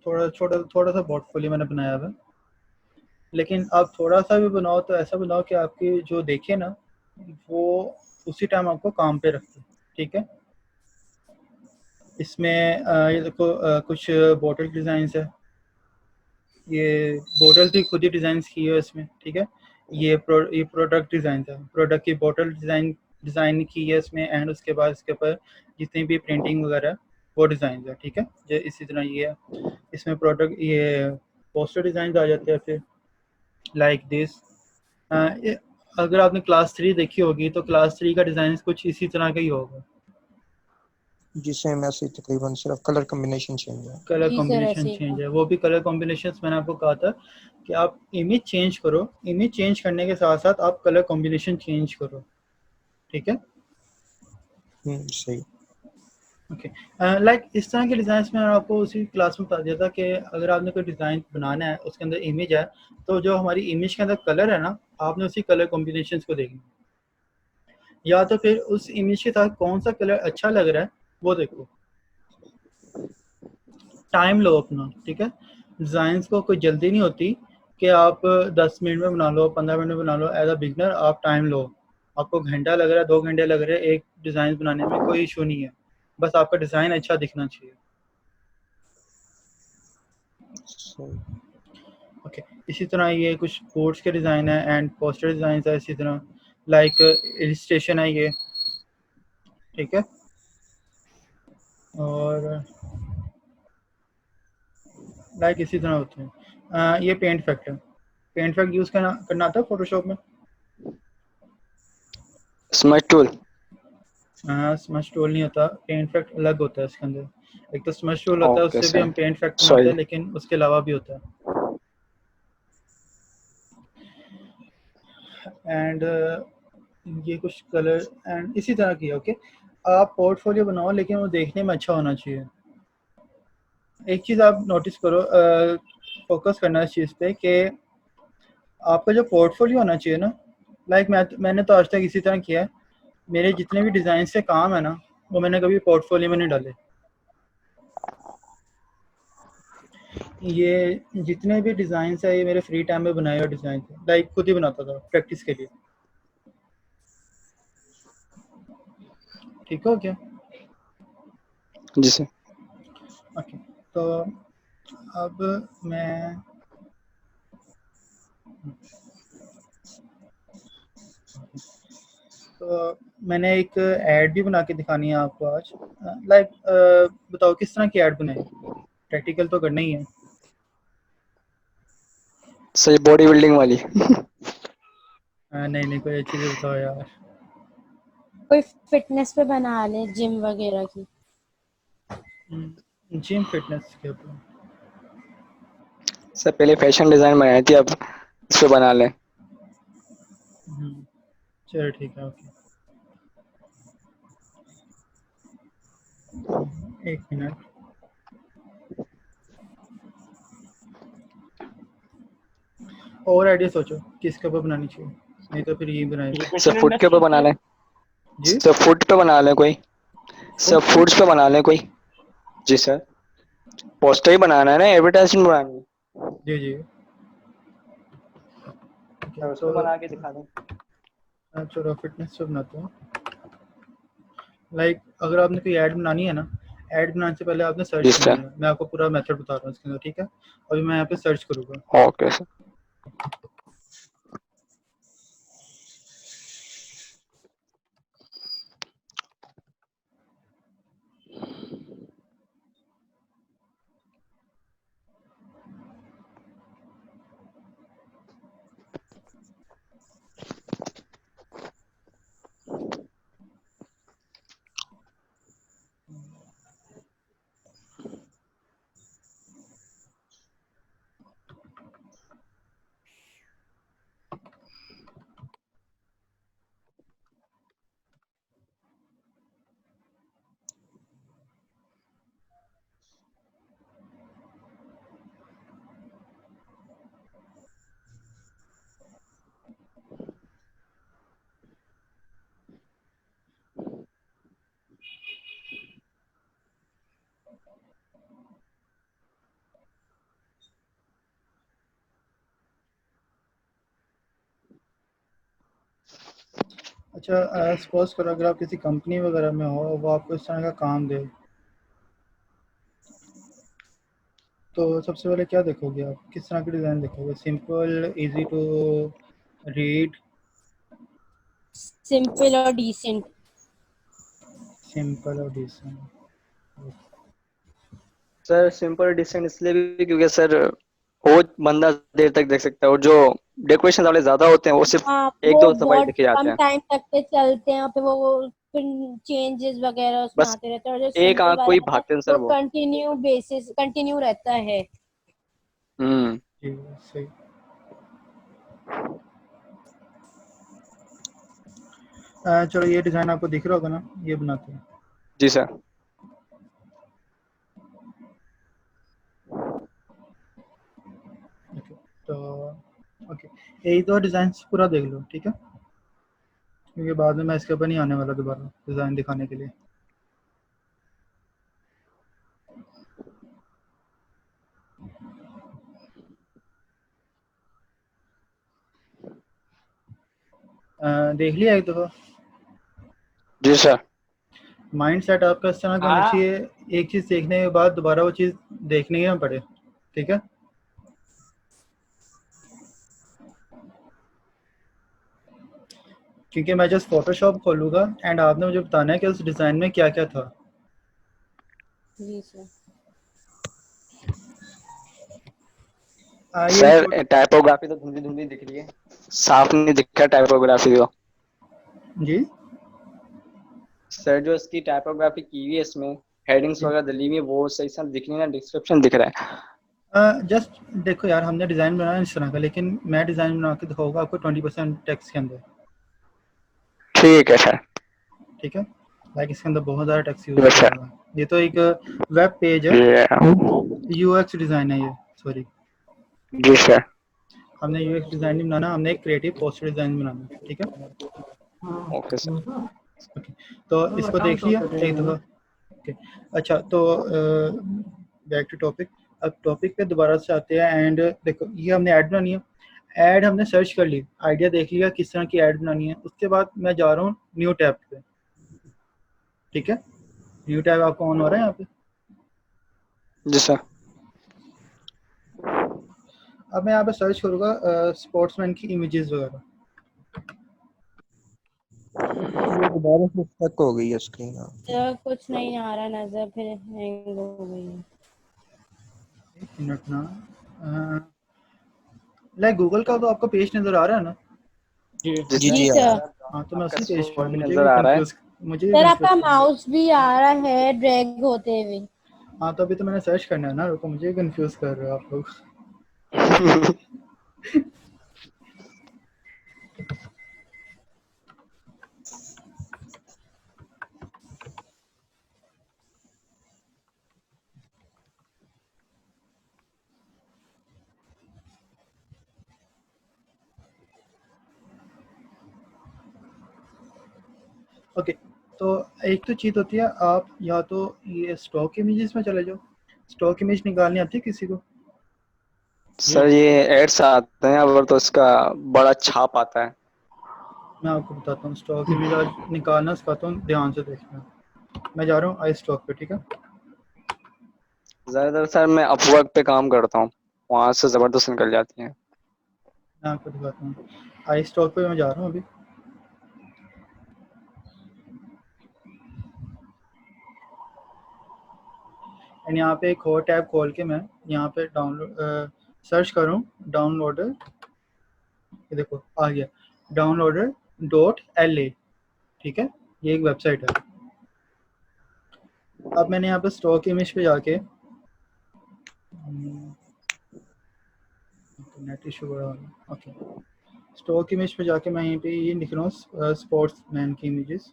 थोड़ा सा पोर्टफोलियो मैंने बनाया हुआ है, लेकिन आप थोड़ा सा भी बनाओ तो ऐसा बनाओ कि आपकी जो देखे ना वो उसी टाइम आपको काम पे रखे, ठीक है। इसमें ये देखो कुछ बॉटल डिज़ाइंस है, ये बॉटल भी खुद ही डिज़ाइन की है इसमें, ठीक है। ये प्रोडक्ट डिज़ाइन है, प्रोडक्ट की बॉटल डिज़ाइन की है इसमें, एंड उसके बाद इसके ऊपर जितनी भी प्रिंटिंग वगैरह है वो डिज़ाइन है, ठीक है। जो इसी तरह ये है, इसमें प्रोडक्ट ये पोस्टर डिज़ाइन आ जाते हैं फिर लाइक दिस। अगर आपने क्लास 3 देखी होगी तो क्लास 3 का डिज़ाइन कुछ इसी तरह का ही होगा। जी सेम ऐसे ही तकरीबन, सिर्फ कलर कॉम्बिनेशन चेंज है। कलर जी सर, कॉम्बिनेशन ऐसे ही चेंज था। है, वो भी कलर कॉम्बिनेशंस मैंने आपको कहा था कि आप इमेज चेंज करो, इमेज चेंज करने के साथ साथ आप कलर कॉम्बिनेशन चेंज करो, ठीक है। सही। ओके, लाइक इस तरह के डिज़ाइन मैंने आपको उसी क्लास में बता दिया था कि अगर आपने कोई डिज़ाइन बनाना है उसके अंदर इमेज है तो जो हमारी इमेज के अंदर कलर है ना, आपने उसी कलर कॉम्बिनेशन को देखना, या तो फिर उस इमेज के साथ कौन सा कलर अच्छा लग रहा है वो देखो। टाइम लो अपना, ठीक है। डिज़ाइंस को कोई जल्दी नहीं होती कि आप 10 मिनट में बना लो, 15 मिनट में बना लो। एज अ बिगनर आप टाइम लो, आपको घंटा लग रहा है, 2 घंटे लग रहे हैं एक डिज़ाइन बनाने में, कोई इशू नहीं है, बस आपका डिज़ाइन अच्छा दिखना चाहिए। सही। ओके, इसी तरह ये कुछ बोर्ड्स के डिज़ाइन है एंड पोस्टर डिज़ाइन है, इसी तरह लाइक इलस्ट्रेशन है ये, ठीक है। और लाइक इसी तरह होते हैं। ये पेंट फैक्ट है, पेंट फैक्ट यूज़ करना आता है फोटोशॉप में। Smudge tool. स्मच टूल नहीं होता, पेंट फैक्ट अलग होता है इसके अंदर। एक तो स्मच टूल होता है, ओके उससे भी सर, हम पेंट फैक्ट बनाते सॉरी। हैं, लेकिन उसके अलावा भी होता है। एंड ये कुछ कलर एंड इसी तरह की है, ओके। आप पोर्टफोलियो बनाओ लेकिन वो देखने में अच्छा होना चाहिए। एक चीज़ आप नोटिस करो, फोकस करना इस चीज़ पे कि आपका जो पोर्टफोलियो होना चाहिए ना, लाइक मैंने तो आज तक इसी तरह किया है। मेरे जितने भी डिज़ाइन से काम है ना, वो मैंने कभी पोर्टफोलियो में नहीं डाले। ये जितने भी डिज़ाइन है ये मेरे फ्री टाइम में बनाए हुए डिज़ाइन थे, लाइक खुद ही बनाता था प्रैक्टिस के लिए, ठीक हो क्या। जी सर। ओके, तो अब मैं तो मैंने एक ऐड भी बना के दिखानी है आपको आज। लाइक बताओ किस तरह की ऐड बनाई, प्रैक्टिकल तो करना ही है। सर बॉडी बिल्डिंग वाली। नहीं कोई अच्छी चीज़ बताओ यार। कोई फिटनेस पे बना ले, जिम वगैरह की। जिम फिटनेस के ऊपर। सर पहले फैशन डिजाइन बनाई थी, अब इस पे बना लें। चलो ठीक है, ओके। एक मिनट, और आइडिया सोचो किसके ऊपर बनानी चाहिए, नहीं तो फिर यही बनाएगा। सर फुट के ऊपर बना लें। जी, सर फुट पे बना लें कोई। सर फुट पे। फूड्स पे बना लें कोई। जी सर, पोस्टर ही बनाना है ना, एडवर्टाइजमेंट बनानी है। जी जी, ओके। सर उस तो पे बना के दिखा दें। चलो फिटनेस पे बनाते हैं। लाइक अगर आपने कोई ऐड बनानी है ना, ऐड बनाने से पहले आपने सर्च जी करनी सर। है। मैं आपको पूरा मेथड बता रहा हूँ इसके अंदर, ठीक है। अभी मैं यहाँ पे सर्च करूँगा। Okay sir. अच्छा सपोज करो अगर आप किसी कंपनी वगैरह में हो, वो आपको इस तरह का काम दे, तो सबसे पहले क्या देखोगे आप? किस तरह की डिज़ाइन देखोगे? Simple, easy to read, simple और डिसेंट। सिंपल और डिसेंट? सर सिंपल डिसेंट इसलिए भी क्योंकि सर वो बंदा देर तक देख सकता है, और जो डेकोरेशन वाले ज्यादा होते हैं वो सिर्फ हाँ, एक वो दो दफा ही बहुत देखे जाते कम हैं। टाइम तक के चलते हैं, फिर वो फिर चेंजेस वगैरह उसमें बस आते रहते हैं, और जो एक सिंपल आंख को वाला ही होता है भागते हैं सर वो वो। कंटिन्यू रहता है। हम्म। जी सही। चलो ये डिज़ाइन आपको दिख रहा होगा ना, ये बनाते हैं। जी सर। ओके, तो ओके, यही तो डिज़ाइन पूरा देख लो, ठीक है, क्योंकि बाद में मैं इसके ऊपर नहीं आने वाला दोबारा डिज़ाइन दिखाने के लिए। देख लिया एक दफ़ा? जी सर। माइंड सेट आपका इस तरह का होना चाहिए, एक चीज़ देखने के बाद दोबारा वो चीज़ देखने ही ना पड़े, ठीक है। क्योंकि मैं जस्ट फोटोशॉप खोलूँगा एंड आपने मुझे बताना है कि उस डिज़ाइन में क्या क्या था। जी सर। ये सर टाइपोग्राफी तो धुंधली धुंधली दिख रही है, साफ नहीं दिख रहा टाइपोग्राफी तो। जी सर जो इसकी टाइपोग्राफी की हुई है इसमें, हेडिंग्स वगैरह डली हुई है, वो सही से दिख नहीं है ना, डिस्क्रिप्शन दिख रहा है। जस्ट देखो यार, हमने डिज़ाइन बनाया इस तरह का, लेकिन मैं डिज़ाइन बना के दिखाऊंगा आपको 20% टेक्स्ट के अंदर, ठीक है सर। ठीक है। लाइक इसके अंदर बहुत ज़्यादा टेक्स्ट यूज़ यस किया सर। हुआ है। ये तो एक वेब पेज है, यूएक्स डिज़ाइन है ये, सॉरी। जी सर। हमने यूएक्स डिज़ाइन नहीं बनाना, हमने एक क्रिएटिव पोस्टर डिज़ाइन बनाना है, ठीक है। Okay sir. ओके, तो इसको देख लिया एक दफ़ा। ओके, अच्छा तो बैक टू टॉपिक। अब टॉपिक पे दोबारा से आते हैं एंड देखो, ये हमने ऐड बनानी है। ऐड हमने सर्च कर ली, आइडिया देख लिया किस तरह की ऐड बनानी है, उसके बाद मैं जा रहा हूँ न्यू टैब पे, ठीक है। न्यू टैब आपको ऑन हो रहा है यहाँ पे? जी सर। अब मैं यहाँ पे सर्च करूँगा स्पोर्ट्समैन की इमेजेस वगैरह। ये दोबारा से स्टक हो गई है स्क्रीन। सर कुछ नहीं आ रहा नजर, फिर हैंग हो गई है। एक मिनट ना, लाइक गूगल का तो आपको पेज नज़र आ रहा है ना? जी जी जी जी सर। आ सर। रहा हाँ, तो मैं आपका उसी पेज पे स्कोर हूँ, भी मुझे नजर भी आ रहा है। कंफ्यूज, मुझे भी सर कंफ्यूज आपका करना है। माउस भी आ रहा है ड्रैग होते हुए। हाँ, तो अभी तो मैंने सर्च करना है ना, रुको, मुझे भी कंफ्यूज कर रहे हो आप लोग। ओके, तो एक तो चीज़ होती है, आप या तो ये स्टॉक इमेजेस में चले जाओ। स्टॉक इमेज निकालनी आती है किसी को? सर ये एड्स आते हैं अगर तो इसका बड़ा छाप आता है। मैं आपको बताता हूँ, स्टॉक इमेज आज निकालना सिखाता हूँ, ध्यान से देखना। मैं जा रहा हूँ आई स्टॉक पे, ठीक है। ज्यादातर सर मैं अपवर्क पे काम करता हूँ, वहां से जबरदस्त निकल जाती हैं। मैं आपको दिखाता हूँ, आई स्टॉक पे मैं जा रहा हूँ अभी। एंड यहाँ पे एक और टैब खोल के मैं यहाँ पे डाउनलोड सर्च करूँ, डाउनलोडर, ये देखो आ गया, downloader.la, ठीक है। ये एक वेबसाइट है। अब मैंने यहाँ पे स्टॉक इमेज पे जाके, नेट इशू बड़ा हो गया, ओके। स्टॉक इमेज पे जाके मैं यहीं पे ये लिख रहा हूँ स्पोर्ट्स मैन की इमेजेस।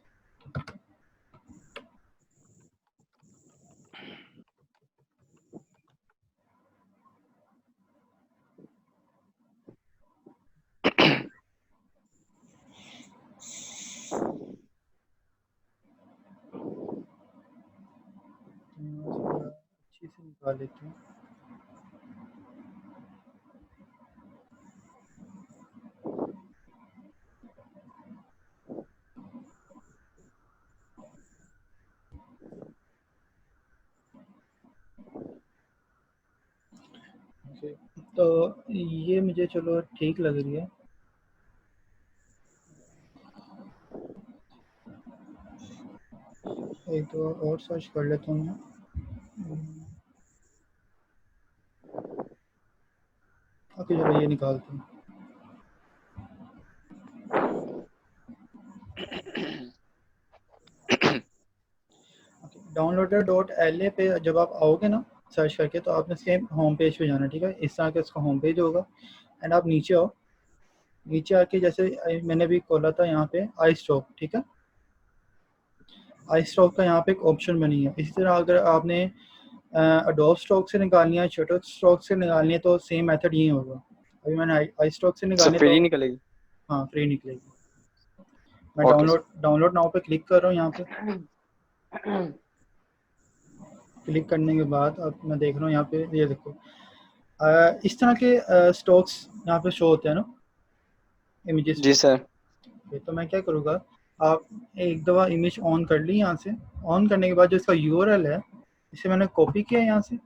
अच्छी से निकाल लेते हैं। तो ये मुझे चलो ठीक लग रही है। एक दो और सर्च कर लेता हूँ मैं। ओके चलो ये निकालते हैं। downloader.la पे जब आप आओगे ना सर्च करके, तो आपने सेम होम पेज पे जाना, ठीक है। इस तरह का इसका होम पेज होगा। एंड आप नीचे आओ, नीचे आके जैसे मैंने भी खोला था यहाँ पे आई स्टॉक, ठीक है। आई स्टॉक का यहाँ पे एक ऑप्शन बनी है। इसी तरह अगर आपने अडोब स्टॉक से निकालनी है, शटर स्टॉक से निकालनी है, तो सेम मेथड यही होगा। अभी मैंने आई स्टॉक से सर निकालनी है फ्री तो निकलेगी? हाँ फ्री निकलेगी। मैं ओके सर। डाउनलोड नाउ पे क्लिक कर रहा हूँ। यहाँ पे क्लिक करने के बाद अब मैं देख रहा हूँ यहाँ पे, ये देखो इस तरह के स्टॉक्स यहाँ पे शो होते हैं ना, इमेजेस जी सर। पे। तो मैं क्या करूँगा, आप एक दफ़ा इमेज ऑन कर ली यहाँ से। ऑन करने के बाद जो इसका यूआरएल है, इसे मैंने कॉपी किया यहाँ से।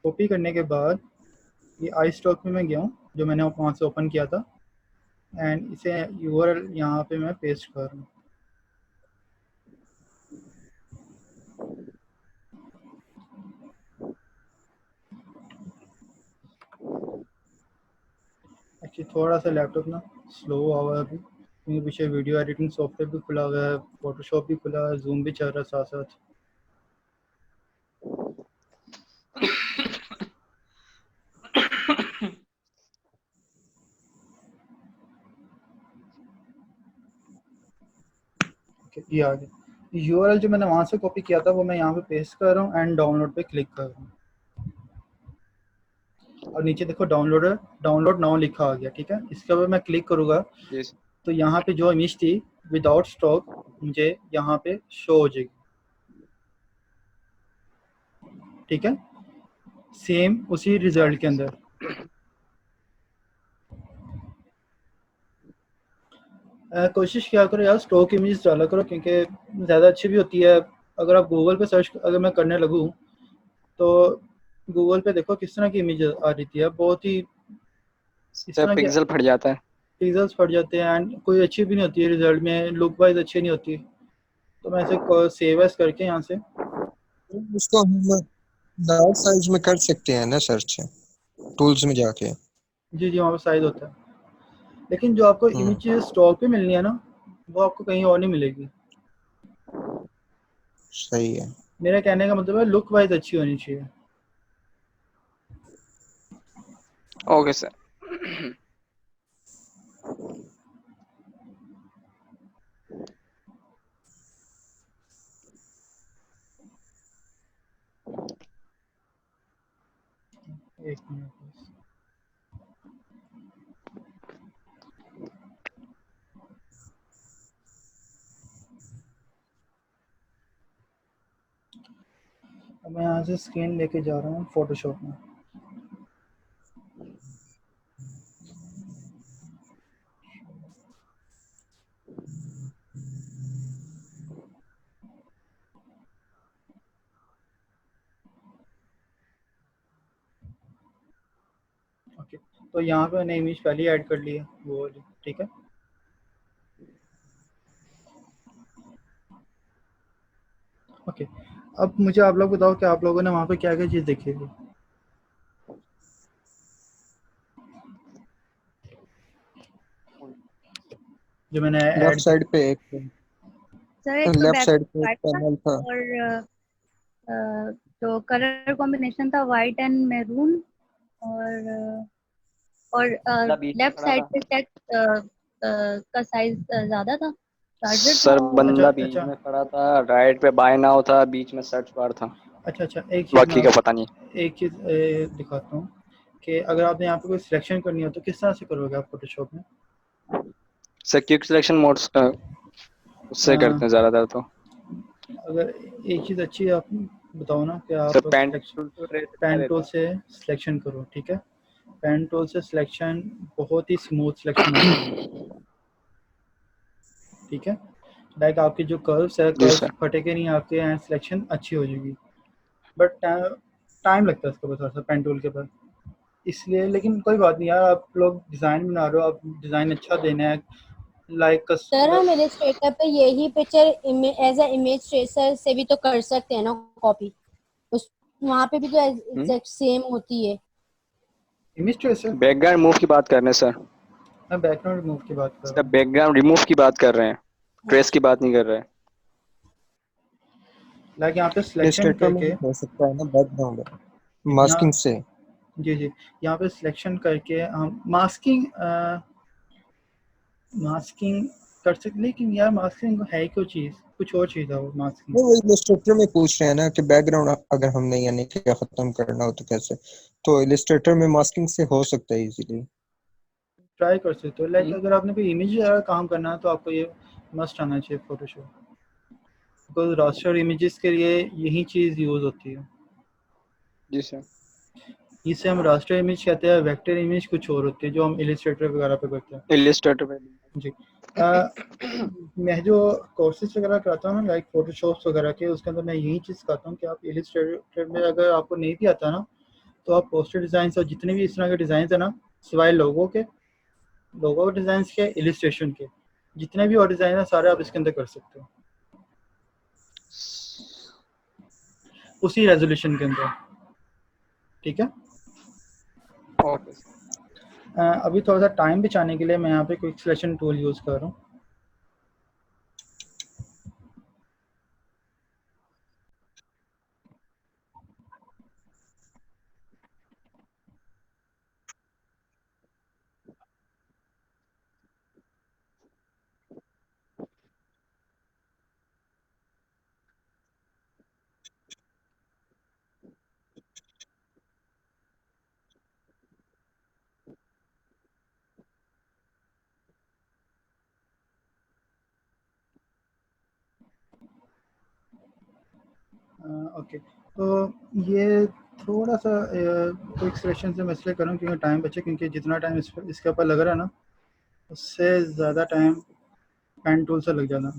कॉपी करने के बाद ये आई स्टॉक में मैं गया हूँ, जो मैंने वहाँ से ओपन किया था। एंड इसे यूआरएल यहाँ पे मैं पेस्ट कर रहा हूँ। एक्चुअली थोड़ा सा लैपटॉप ना स्लो हुआ है अभी, क्योंकि पीछे वीडियो एडिटिंग सॉफ्टवेयर भी खुला हुआ है, फोटोशॉप भी खुला है, जूम भी चल रहा है साथ साथ। ये आ गया यूआरएल जो मैंने वहाँ से कॉपी किया था, वो मैं यहाँ पे पेस्ट कर रहा हूँ एंड डाउनलोड पे क्लिक कर रहा हूँ। और नीचे देखो डाउनलोड नाउ लिखा आ गया, ठीक है। इसके ऊपर मैं क्लिक करूँगा जी तो यहाँ पे जो इमेज थी विदाउट स्टॉक मुझे यहाँ पे शो हो जाएगी, ठीक है, सेम उसी रिजल्ट के अंदर। कोशिश किया करो यार, स्टॉक इमेज डाला करो, क्योंकि ज़्यादा अच्छी भी होती है। अगर आप गूगल पे सर्च अगर मैं करने लगूँ तो गूगल पे देखो किस तरह की इमेज आ रही थी, बहुत ही इस सर तरह के पिक्सल फट जाता है। पिक्सल्स फट जाते हैं एंड कोई अच्छी भी नहीं होती है, रिजल्ट में लुक वाइज अच्छी नहीं होती। तो मैं इसे सेव एज करके यहाँ से, उसको हम लार्ज साइज में कर सकते हैं ना सर्च टूल्स में जाके। जी जी वहाँ पर साइज होता है। लेकिन जो आपको इमेज स्टॉक पे मिलनी है ना, वो आपको कहीं और नहीं मिलेगी। सही है। मेरा कहने का मतलब है लुक वाइज अच्छी होनी चाहिए। Okay sir. एक मिनट बस। अब मैं यहाँ से स्क्रीन लेके जा रहा हूँ फोटोशॉप में। ओके, तो यहाँ पे मैंने इमेज पहले ही ऐड कर ली है वो वाली, ठीक है। ओके, अब मुझे आप लोग बताओ कि आप लोगों ने वहाँ पे क्या क्या चीज़ देखी थी। जो मैंने लेफ्ट ऐड साइड पे एक सर एक तो लेफ्ट बैक साइड पे एक वाइट था पैनल था। और जो कलर कॉम्बिनेशन था वाइट एंड मैरून, और और बंदा बीच में लेफ्ट खड़ा साइड था। पे टेक्स्ट का साइज ज्यादा था, लार्जर था। सर और अच्छा बंदा बीच अच्छा में खड़ा था, राइट पे बाय नाउ था, बीच में सर्च बार था। अच्छा अच्छा एक चीज़ मैं बाकी का पता नहीं। एक चीज़ दिखाता हूँ कि अगर आपने यहाँ पे कोई सिलेक्शन करनी हो तो किस तरह से करोगे आप फोटोशॉप में। सर क्विक सिलेक्शन मोड्स उससे करते हैं ज्यादातर तो। अगर एक चीज़ अच्छी है, आप बताओ ना कि सर आप पेन पेन टूल देता है। से सिलेक्शन करो, ठीक है। पेन टूल से सिलेक्शन बहुत ही स्मूथ सिलेक्शन आती है, ठीक है। लाइक आपके जो कर्व्स है, जी कर्व्स सर। फटेंगे नहीं आपके, एंड सिलेक्शन अच्छी हो जाएगी। बट टाइम लगता है इसको थोड़ा सा पेन टूल के पास। इसलिए, लेकिन कोई बात नहीं यार, आप लोग डिज़ाइन बना रहे हो, आप डिज़ाइन अच्छा देना है, लाइक सर हम इलस्ट्रेटर पे यही picture as a image tracer से भी तो कर सकते हैं ना कॉपी, उस वहां पे भी तो एग्जैक्ट सेम होती है। Image tracer. बैकग्राउंड मूव की बात कर रहे हैं सर। मैं बैकग्राउंड रिमूव की बात कर रहा सर हूँ। बैकग्राउंड रिमूव की बात कर रहे हैं, ट्रेस की बात नहीं कर रहे हैं। लाइक यहाँ पे सिलेक्शन इलस्ट्रेटर में करके, भी हो सकता है ना बैकग्राउंड यहाँ, मास्किंग से। जी जी, यहाँ पे सिलेक्शन करके हम मास्किंग मास्किंग कर सकते, लेकिन यार मास्किंग है क्यों चीज़, कुछ और चीज़ है वो मास्किंग। नहीं, वो इलस्ट्रेटर में पूछ रहे हैं ना कि बैकग्राउंड अगर हमने यानी कि खत्म करना हो तो कैसे, तो इलस्ट्रेटर में मास्किंग से हो सकता है इजीली। ट्राई कर सकते हो, लाइक अगर आपने कोई इमेज वगैरह काम करना है तो आपको ये मस्ट आना चाहिए फोटोशॉप, बिकॉज रास्टर इमेजेस के लिए यही चीज़ यूज़ होती है। जी सर। इसे हम रास्टर इमेज कहते हैं, वेक्टर इमेज कुछ और होती है जो हम इलिस्ट्रेटर वगैरह पे करते हैं। इलिस्ट्रेटर पे। जी। मैं जो कोर्सेज वगैरह कराता हूँ ना, लाइक फोटोशॉप्स वगैरह के, उसके अंदर मैं यही चीज़ सिखाता हूँ कि आप इलिस्ट्रेटर में अगर आपको नहीं भी आता ना, तो आप पोस्टर डिज़ाइन और जितने भी इस तरह के डिज़ाइन है ना, सिवाय लोगों के डिज़ाइन के, इलिस्ट्रेशन के, जितने भी और डिज़ाइन है सारे आप इसके अंदर कर सकते हो उसी रेजोल्यूशन के अंदर, ठीक है। ओके। अभी थोड़ा सा टाइम बचाने के लिए मैं यहाँ पे क्विक सिलेक्शन टूल यूज़ कर रहा हूँ। ओके, तो ये थोड़ा सा क्विक सिलेक्शन से मैं इसलिए कर रहा हूँ क्योंकि टाइम बचे, क्योंकि जितना टाइम इसके ऊपर लग रहा है ना, उससे ज़्यादा टाइम पेन टूल से लग जाना।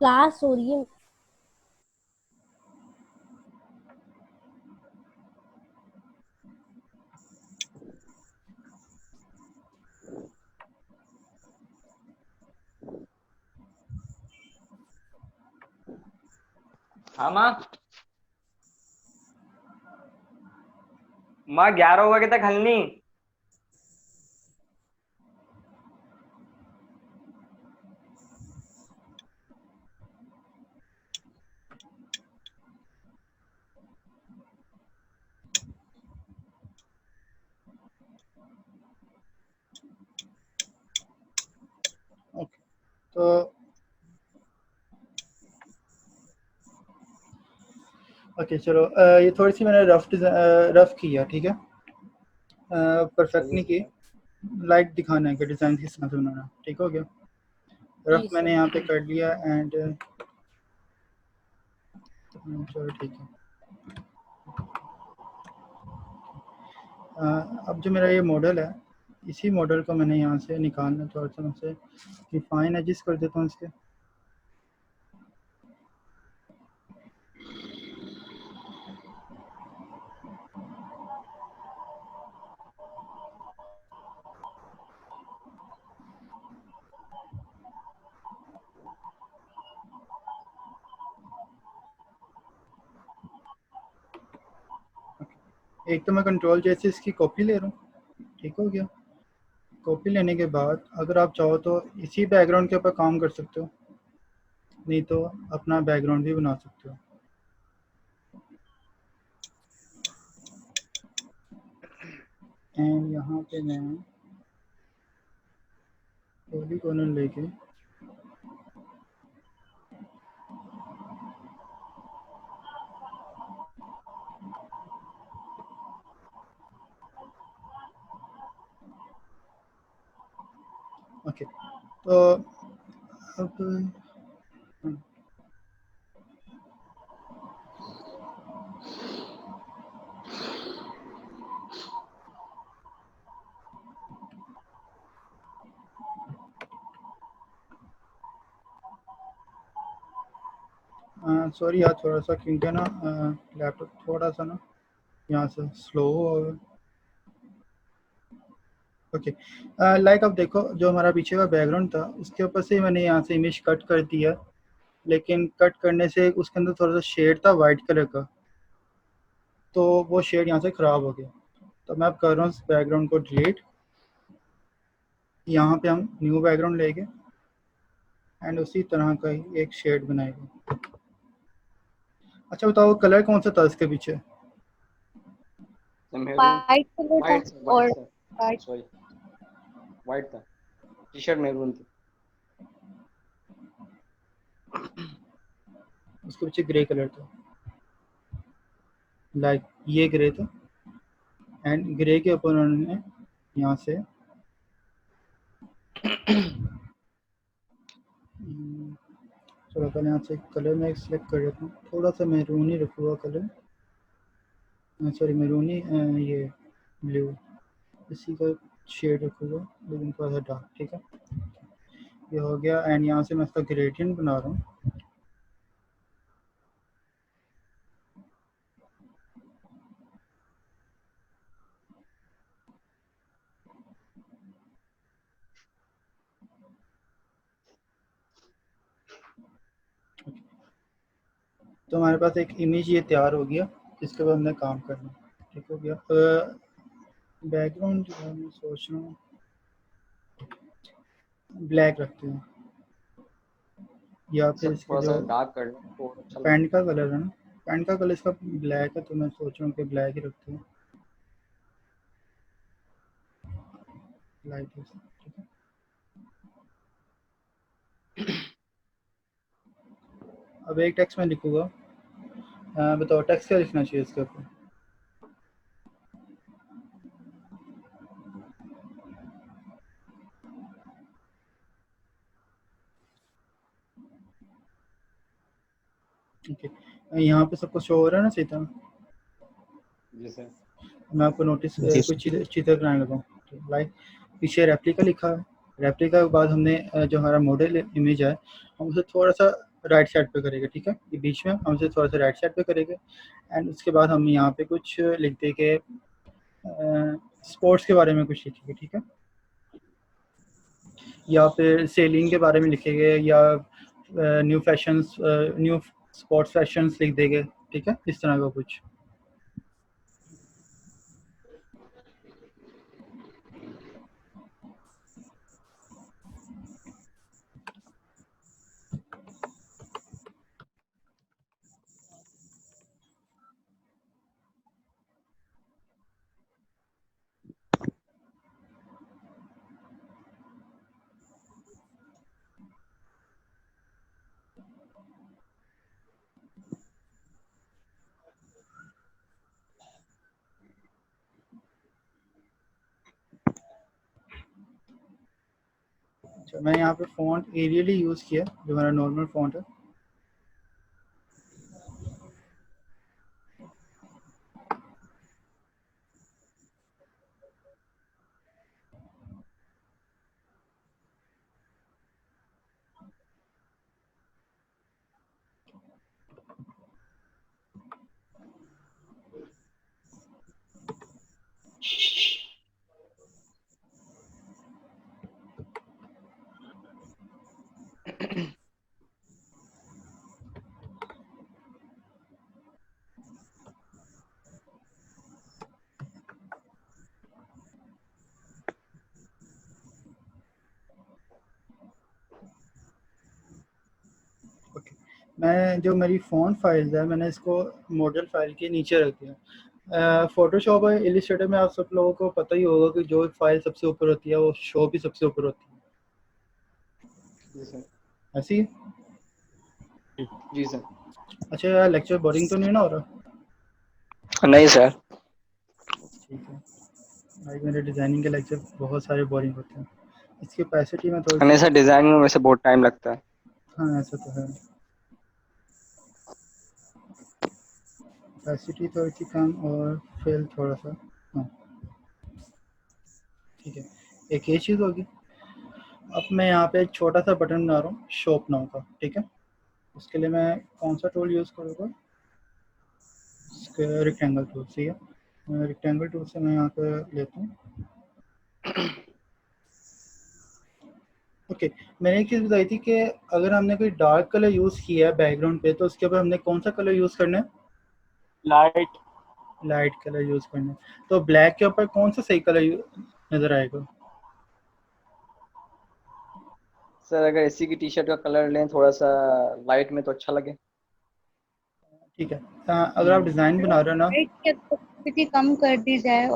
क्लास हो रही है। हाँ माँ, 11 बजे तक हलनी। ओके, तो ओके चलो, ये थोड़ी सी मैंने रफ किया, ठीक है, परफेक्ट नहीं की, लाइक दिखाना है कि डिज़ाइन किस तरह से बनाना, ठीक हो गया। रफ जी सर। मैंने यहाँ पे कर लिया एंड चलो ठीक है। अब जो मेरा ये मॉडल है, इसी मॉडल को मैंने यहाँ से निकालना, थोड़ा सा मैं से डिफाइन एजिस कर देता हूँ इसके। एक तो मैं कंट्रोल जैसे इसकी कॉपी ले रहा हूँ, ठीक हो गया। कॉपी लेने के बाद अगर आप चाहो तो इसी बैकग्राउंड के ऊपर काम कर सकते हो, नहीं तो अपना बैकग्राउंड भी बना सकते हो। एंड यहाँ पे मैं पॉलीगोनल लेके ओके, तो अब सॉरी यार, थोड़ा सा क्योंकि ना लैपटॉप थोड़ा सा ना यहाँ से स्लो हो। ओके, लाइक अब देखो, जो हमारा पीछे का बैकग्राउंड था उसके ऊपर से मैंने यहाँ से इमेज कट कर दिया, लेकिन कट करने से उसके अंदर थोड़ा सा शेड था वाइट कलर का, तो वो शेड यहाँ से ख़राब हो गया। तो मैं अब कर रहा हूँ इस बैकग्राउंड को डिलीट। यहाँ पे हम न्यू बैकग्राउंड लेंगे एंड उसी तरह का ही एक शेड बनाएंगे। अच्छा बताओ, कलर कौन सा था इसके पीछे? व्हाइट कलर था और व्हाइट सॉरी वाइट था, टी शर्ट मैरून थी। उसके पीछे ग्रे कलर था, लाइक ये ग्रे था एंड ग्रे के ऊपर उन्होंने यहाँ से चलो पहले यहाँ से कलर मैं सिलेक्ट कर लेता हूँ, थोड़ा सा मैरून ही रखूँगा कलर, सॉरी मैरून ही, ये ब्लू, इसी का शेड रखूँगा लेकिन थोड़ा सा डार्क। ठीक है, ये हो गया एंड यहाँ से मैं इसका ग्रेडियंट बना रहा हूँ। तो हमारे पास एक इमेज ये तैयार हो गया, जिसके बाद हमने काम करना। ठीक हो गया। बैकग्राउंड जो है मैं सोच रहा हूँ ब्लैक रखते हैं, या फिर सब इसके थोड़ा जो सा डार्क कर लो तो अच्छा लगेगा। पैंट का कलर है ना, पैंट का कलर इसका ब्लैक है, तो मैं सोच रहा हूँ कि ब्लैक ही रखते हैं, लाइट। ठीक है, अब एक टेक्स्ट में लिखूँगा। बताओ टेक्स्ट क्या लिखना चाहिए इसके ऊपर? ओके, यहाँ पे सबको शो हो रहा है ना सही तरह? जी सर। मैं आपको नोटिस जी कुछ चीज़ें कराने लगा हूँ। लाइक पीछे रेप्लिका लिखा है, रेप्लिका के बाद हमने जो हमारा मॉडल इमेज है हम उसे थोड़ा सा राइट साइड पे करेंगे। ठीक है, ये बीच में हम उसे थोड़ा सा राइट साइड पे करेंगे एंड उसके बाद हम यहाँ पे कुछ लिख देंगे, स्पोर्ट्स के बारे में कुछ लिखेंगे। ठीक है, या फिर सेलिंग के बारे में लिखेंगे, या new fashions, new sports fashions लिख देंगे। ठीक है, इस तरह का कुछ। अच्छा, मैं यहाँ पे फ़ॉन्ट एरियल ही यूज़ किया, जो मेरा नॉर्मल फ़ॉन्ट है। ओके, मैं जो मेरी फ़ॉन्ट फाइल्स है मैंने इसको मॉडल फाइल के नीचे रख दिया। फ़ोटोशॉप और इलिस्ट्रेटर में आप सब लोगों को पता ही होगा कि जो फाइल सबसे ऊपर होती है वो शो भी सबसे ऊपर होती है, जी सर। ऐसी ही? जी सर। अच्छा यार, लेक्चर बोरिंग तो नहीं ना हो रहा? नहीं सर। ठीक है, भाई मेरे डिज़ाइनिंग के लेक्चर बहुत सारे बोरिंग होते हैं। इसकी कैपेसिटी में थोड़ी नहीं सी, सर, डिजाइनिंग में वैसे बहुत टाइम लगता है। हाँ ऐसा तो है, कैपेसिटी थोड़ी सी कम और फिल थोड़ा सा। हाँ ठीक है, एक ये चीज़ होगी। अब मैं यहाँ पे एक छोटा सा बटन बना रहा हूँ शॉप नाउ का। ठीक है, उसके लिए मैं कौन सा टूल यूज़ करूँगा? रेक्टेंगल टूल, सही है। रेक्टेंगल टूल से मैं यहाँ पर लेता हूँ। ओके, मैंने एक चीज़ बताई थी कि अगर हमने कोई डार्क कलर यूज़ किया है बैकग्राउंड पे तो उसके ऊपर हमने कौन सा कलर यूज़ करना है? लाइट कलर यूज़ करना है। तो ब्लैक के ऊपर कौन सा सही कलर नज़र आएगा? सर अगर इसी की टी शर्ट का कलर लें थोड़ा सा लाइट में तो अच्छा लगे। ठीक है। अगर आप डिज़ाइन बना रहे हो ना, लाइट की एक्टिविटी कम कर दी जाए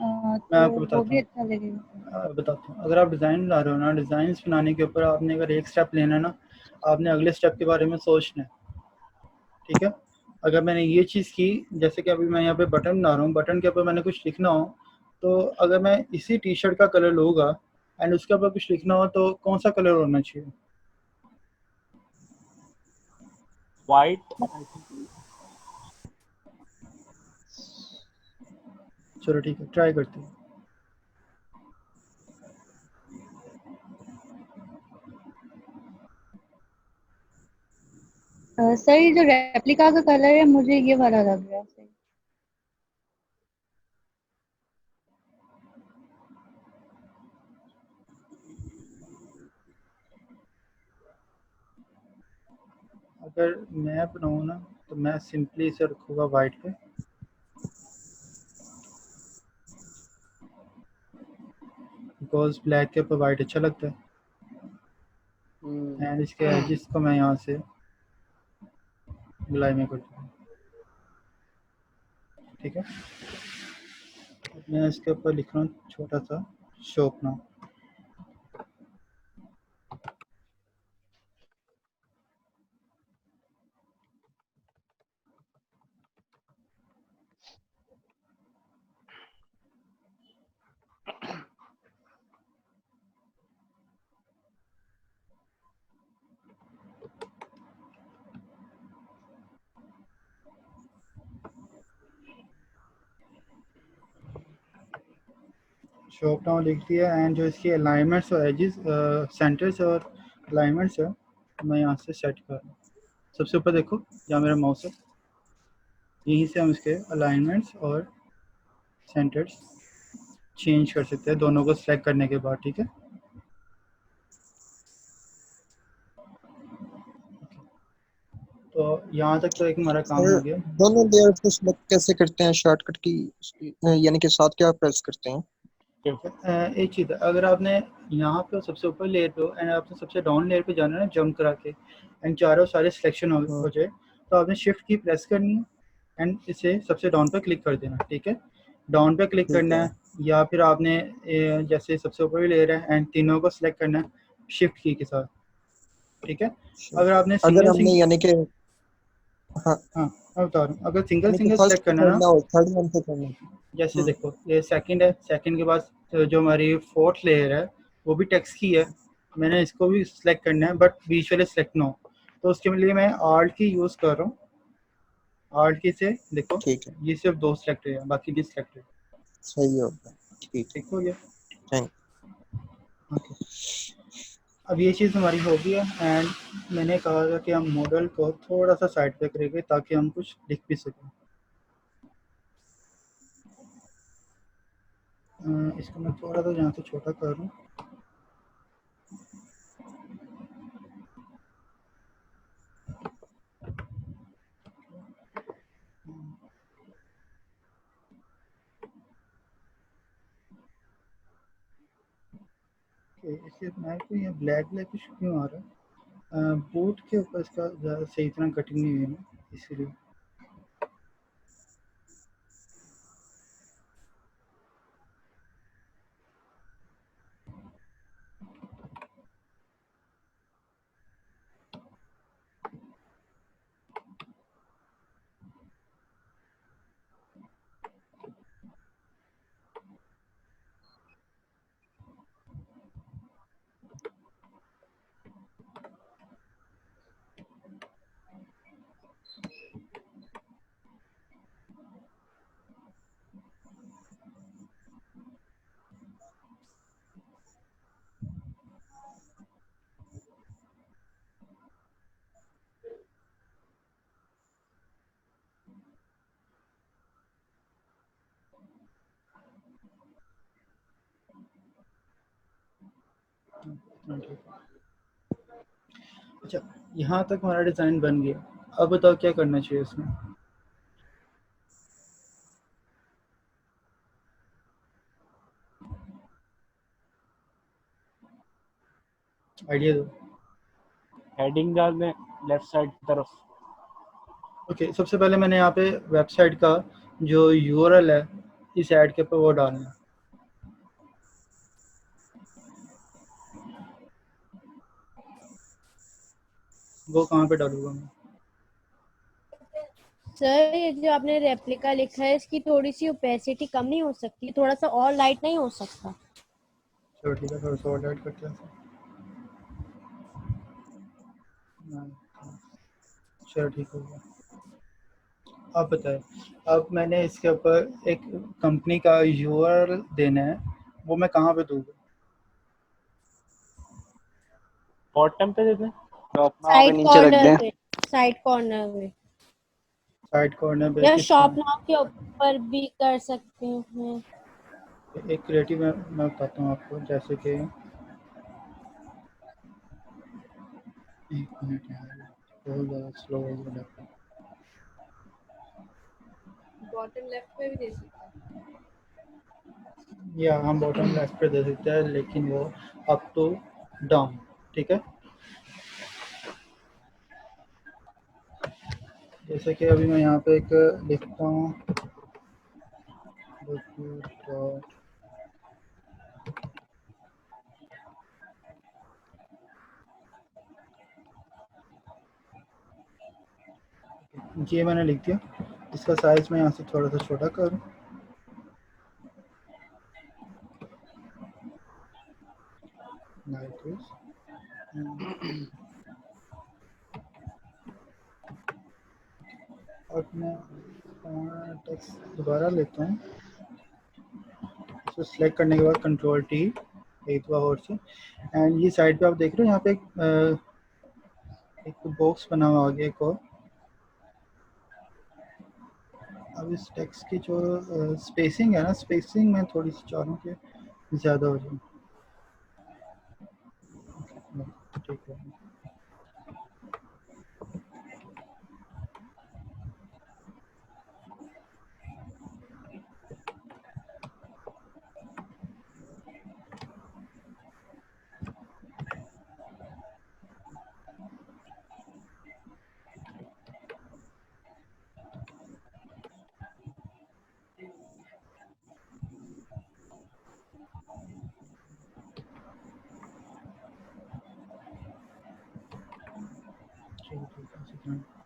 मैं तो आपको वो बताता भी हूँ। अच्छा लगेगा। बताता हूँ, अगर आप डिज़ाइन बना रहे हो ना, डिज़ाइंस बनाने के ऊपर आपने अगर एक स्टेप लेना है ना, आपने अगले स्टेप के बारे में सोचना है, ठीक है। अगर मैंने ये चीज़ की, जैसे कि अभी मैं यहाँ पे बटन बना रहा हूँ, बटन के ऊपर मैंने कुछ लिखना हो, तो अगर मैं इसी टी शर्ट का कलर लूँगा एंड उसके ऊपर कुछ लिखना हो तो कौन सा कलर होना चाहिए? वाइट। चलो ठीक है, ट्राई करते हैं। सर ये जो रेप्लिका का कलर है मुझे ये वाला लग रहा है सही। अगर मैं बनाऊँ ना तो मैं सिंपली इसे रखूँगा वाइट पे, बिकॉज ब्लैक के ऊपर वाइट अच्छा लगता है। एंड इसके एजिस को मैं यहाँ से गुलाई में कर दूँगा, ठीक है। मैं इसके ऊपर लिख रहा हूँ छोटा सा शॉप नाउ। शॉप नाउ लिख दिया एंड जो इसकी अलाइनमेंट्स और एजिस, सेंटर्स और अलाइनमेंट्स है, मैं यहाँ से सेट कर रहा हूँ। सबसे ऊपर देखो जहाँ मेरा माउस है, यहीं से हम इसके अलाइनमेंट्स और सेंटर्स चेंज कर सकते हैं दोनों को सेलेक्ट करने के बाद, ठीक है। तो यहाँ तक तो एक हमारा काम सर हो गया। दोनों लेयर को सिलेक्ट कैसे करते हैं शॉर्टकट की, यानी कि साथ क्या प्रेस करते हैं? एक चीज़ है, अगर आपने यहाँ पे सबसे ऊपर लेयर पे एंड आपने सबसे डाउन लेयर पे जाना है ना, जंप करा के एंड चारों सारे सिलेक्शन हो जाए, तो आपने शिफ्ट की प्रेस करनी है एंड इसे सबसे डाउन पे क्लिक कर देना, ठीक है। डाउन पे क्लिक ठीक करना है। है, या फिर आपने जैसे सबसे ऊपर भी लेयर है एंड तीनों को सिलेक्ट करना है शिफ्ट की के साथ, ठीक है। अगर आपने अगर सिंगल हमने यानी कि हाँ, हाँ मैं बता रहा हूँ, अगर सिंगल यानी कि सिंगल फर्स्ट सेलेक्ट पे करना है ना, करना हो थर्ड वन पे करना। जैसे देखो ये सेकंड है, सेकंड के बाद जो हमारी फोर्थ लेयर है वो भी टेक्स्ट की है, मैंने इसको भी सिलेक्ट करना है बट बीच वाले सिलेक्ट ना हो, तो उसके लिए मैं आल्ट की यूज़ कर रहा हूँ। आल्ट की से देखो ठीक है, ये सिर्फ दो सिलेक्ट है, बाकी नहीं सिलेक्ट है, सही होगा। ठीक है, ठीक हो गया। थैंक। ओके, अब ये चीज़ हमारी हो गई है एंड मैंने कहा था कि हम मॉडल को थोड़ा सा साइड पे करेंगे ताकि हम कुछ लिख भी सकें। इसको मैं थोड़ा सा यहाँ से छोटा कर रहा हूँ। इससे मैं को ये ब्लैक ब्लैक कुछ क्यों आ रहा है? बूट के ऊपर इसका ज़्यादा सही तरह कटिंग नहीं हुई है ना, इसीलिए। अच्छा, यहाँ तक हमारा डिज़ाइन बन गया। अब बताओ क्या करना चाहिए इसमें? आइडिया दो। हेडिंग डाल दें लेफ्ट साइड की तरफ। ओके, सबसे पहले मैंने यहाँ पे वेबसाइट का जो यूआरएल है इस ऐड के ऊपर वो डालना है। वो कहाँ पे डालूंगा मैं? सर ये जो आपने रेप्लिका लिखा है इसकी थोड़ी सी ओपेसिटी कम नहीं हो सकती? थोड़ा सा और लाइट नहीं हो सकता? चलो ठीक है, थोड़ा सा और ऐड करते हैं। चलो ठीक हो गया। आप बताएं, अब मैंने इसके ऊपर एक कंपनी का यूआरएल देना है, वो मैं कहाँ पे दूँगा? बॉटम पे दे दें। तो अपना आगे साइड नीचे रख कॉर्नर दें। पे, साइड कॉर्नर में, साइड कॉर्नर पे या किस शॉप तरह? नाम के ऊपर भी कर सकते हैं। एक क्रिएटिव मैं बताता हूँ आपको, जैसे कि एक मिनट यार, बहुत ज़्यादा स्लो हो गया लैपटॉप। बॉटम लेफ्ट में भी दे सकते हैं। या हम बॉटम लेफ्ट पे दे सकते हैं, लेकिन वो अप टू डाउन, ठीक है। जैसे कि अभी मैं यहाँ पे एक लिखता हूँ, ये मैंने लिख दिया। इसका साइज मैं यहाँ से थोड़ा सा छोटा करूँ। और मैं टेक्स्ट दोबारा लेता हूँ। इसको सिलेक्ट करने के बाद कंट्रोल टी एक बार और से, एंड ये साइड पे आप देख रहे हो यहाँ पे एक बॉक्स बना हुआ आगे एक और। अब इस टेक्स्ट की जो स्पेसिंग है ना, स्पेसिंग मैं थोड़ी सी चाह रहा हूँ कि ज़्यादा हो जाए। ठीक है, ठीक है।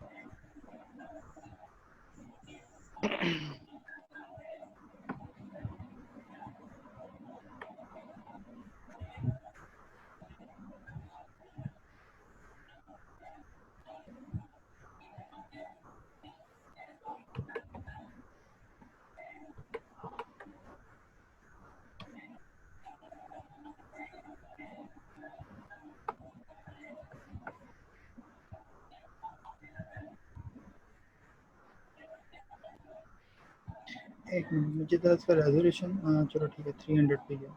एक मिनट, मुझे तो इसका रेजोल्यूशन, चलो ठीक है 300 पे गया।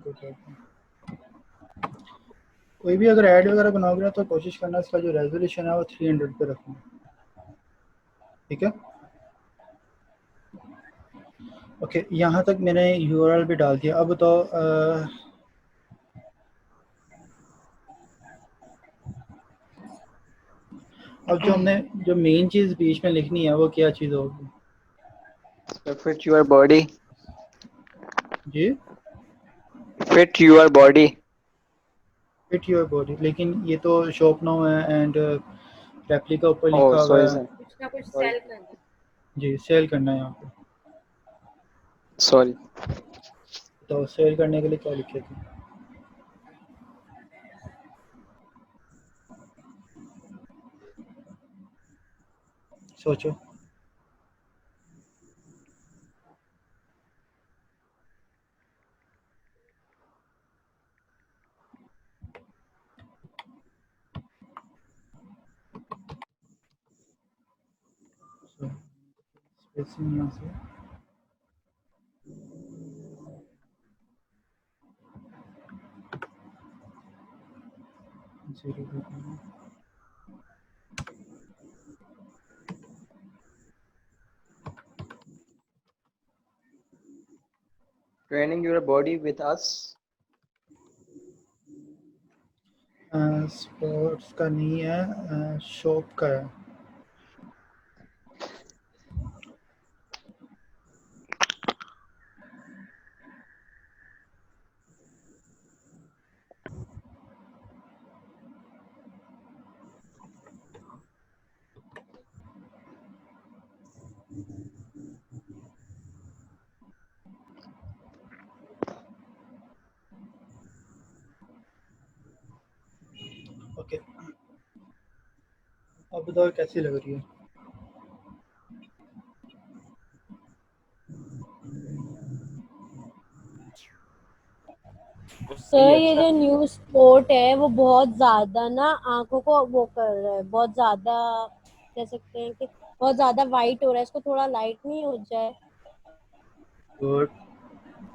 गुड है। कोई भी अगर ऐड वगैरह बनाओगे ना तो कोशिश करना इसका जो रेजोल्यूशन है वो 300 पे रखना, ठीक है। ओके, यहाँ तक मैंने यूआरएल भी डाल दिया। अब तो अब जो हमने जो मेन चीज़ बीच में लिखनी है वो क्या चीज़ होगी? Fit your body. जी, fit your body. Fit your body, लेकिन ये तो शॉप नाउ है एंड रेप्लिका ऊपर ओह लिखा हुआ सॉरी है। सर, कुछ ना कुछ सॉरी सेल करना। जी, सेल करना है यहाँ पे, सॉरी। तो सेल करने के लिए क्या लिखे थे? सोचो। स्पेसिंग यहाँ से, Training your body with us. Sports का नहीं है, शॉप का है। ओके, अब बताओ कैसी लग रही है? सर ये जो न्यू स्पोर्ट है वो बहुत ज्यादा ना आंखों को वो कर रहा है, बहुत ज्यादा कह सकते हैं कि बहुत ज्यादा वाइट हो रहा है, इसको थोड़ा लाइट नहीं हो जाए? गुड,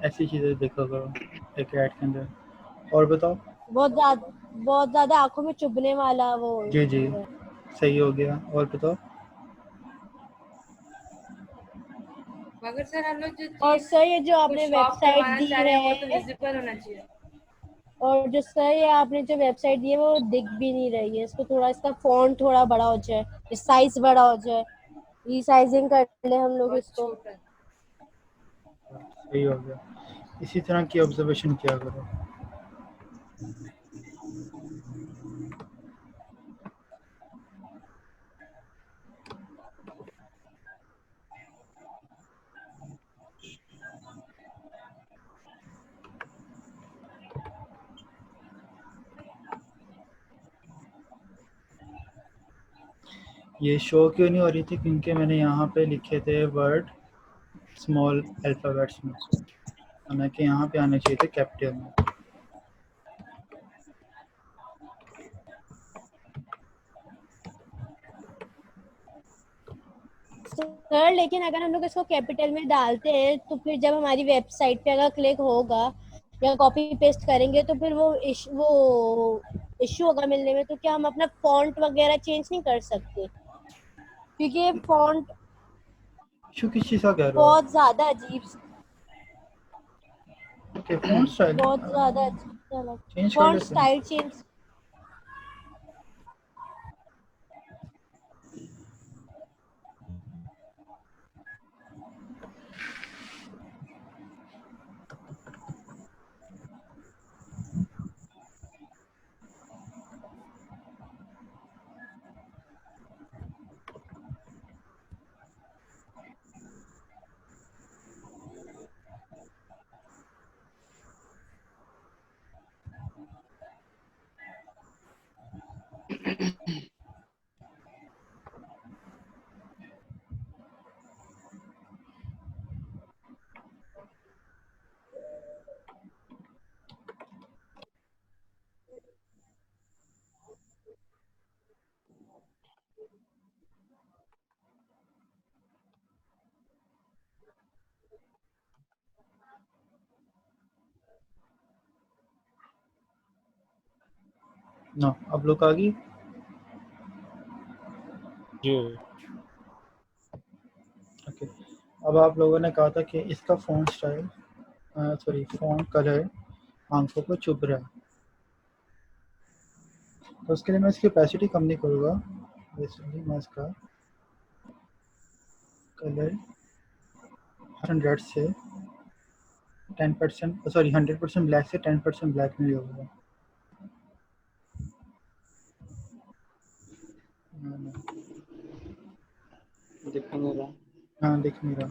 ऐसी चीज़ें देखा करो एक ऐड के अंदर। और बताओ। बहुत ज्यादा आंखों में चुभने वाला वो जी जी, है। सही हो गया। और बताओ। मगर सर हम लोग जो और चीज सर ये जो आपने कुछ शॉप वेबसाइट करवाना दी चाह रहे हैं वो तो है, विजिबल होना चाहिए। और जो सर ये आपने जो वेबसाइट दी है वो दिख भी नहीं रही है, इसको थोड़ा इसका फॉन्ट थोड़ा बड़ा हो जाए, साइज बड़ा हो जाए, रीसाइजिंग कर ले हम लोग बहुत इसको। छोटा है। सही हो गया, इसी तरह की ऑब्जर्वेशन किया करो। ये शो क्यों नहीं हो रही थी? क्योंकि मैंने यहाँ पे लिखे थे वर्ड स्मॉल अल्फ़ाबेट्स में, हालांकि यहाँ पे आने चाहिए थे कैपिटल में। सर लेकिन अगर हम लोग इसको कैपिटल में डालते हैं तो फिर जब हमारी वेबसाइट पे अगर क्लिक होगा या कॉपी पेस्ट करेंगे तो फिर वो इश्यू होगा मिलने में, तो क्या हम अपना फॉन्ट वगैरह चेंज नहीं कर सकते? क्योंकि ये फॉन्ट इशू किस चीज़ का कह रहे हो आप? बहुत ज्यादा अजीब, ओके, फ़ॉन्ट स्टाइल बहुत ज्यादा अजीब चेंज कर फॉन्ट लेते हैं। Style change. ना, अब लोग आ गई। जी ओके, अब आप लोगों ने कहा था कि इसका font style, sorry font colour आंखों को चुभ रहा है, तो उसके लिए मैं इसकी ओपेसिटी कम नहीं करूँगा। बेसिकली मैं इसका कलर 100 से 10%, सॉरी 100% ब्लैक से 10% ब्लैक में ले होगा। दिख नहीं रहा। हाँ, दिख नहीं रहा।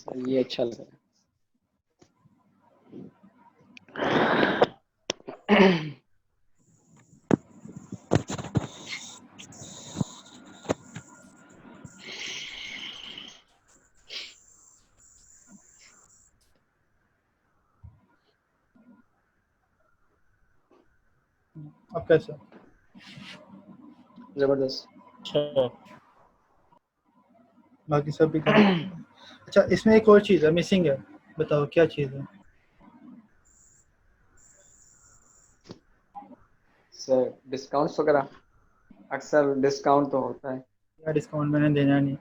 सही है, अच्छा लग रहा है। अब कैसा? जबरदस्त। अच्छा बाकी सब भी कर। अच्छा, इसमें एक और चीज़ है, मिसिंग है, बताओ क्या चीज़ है? सर डिस्काउंट्स वगैरह, अक्सर डिस्काउंट तो होता है। क्या डिस्काउंट मैंने देना नहीं,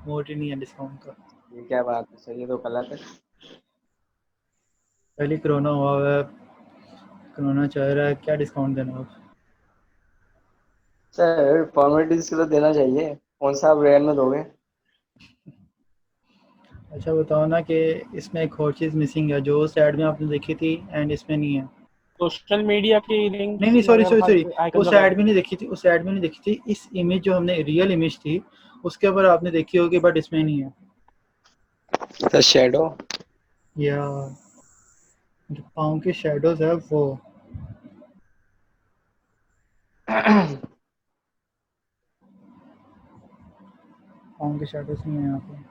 मोड ही नहीं है डिस्काउंट का। ये क्या बात है सर, ये तो गलत है। पहले कोरोना हुआ हुआ है, कोरोना चल रहा है, क्या डिस्काउंट देना आप? सर फॉर्मेलिटीज के तो देना चाहिए, कौन सा आप रेयर में दोगे। अच्छा बताओ ना कि इसमें एक और चीज़ मिसिंग है जो उस ऐड में आपने देखी थी एंड इसमें नहीं है। सोशल मीडिया की नहीं लिंक्स नहीं, सॉरी सॉरी सॉरी, वगैरह आइकन उस वगैरह। ऐड में नहीं देखी थी, उस ऐड में नहीं देखी थी। इस इमेज जो हमने रियल इमेज थी उसके ऊपर आपने देखी होगी बट इसमें नहीं है। Sir shadow. या जो पाँव के शेडोज है वो। पाँव के शेडोज नहीं है यहाँ पे।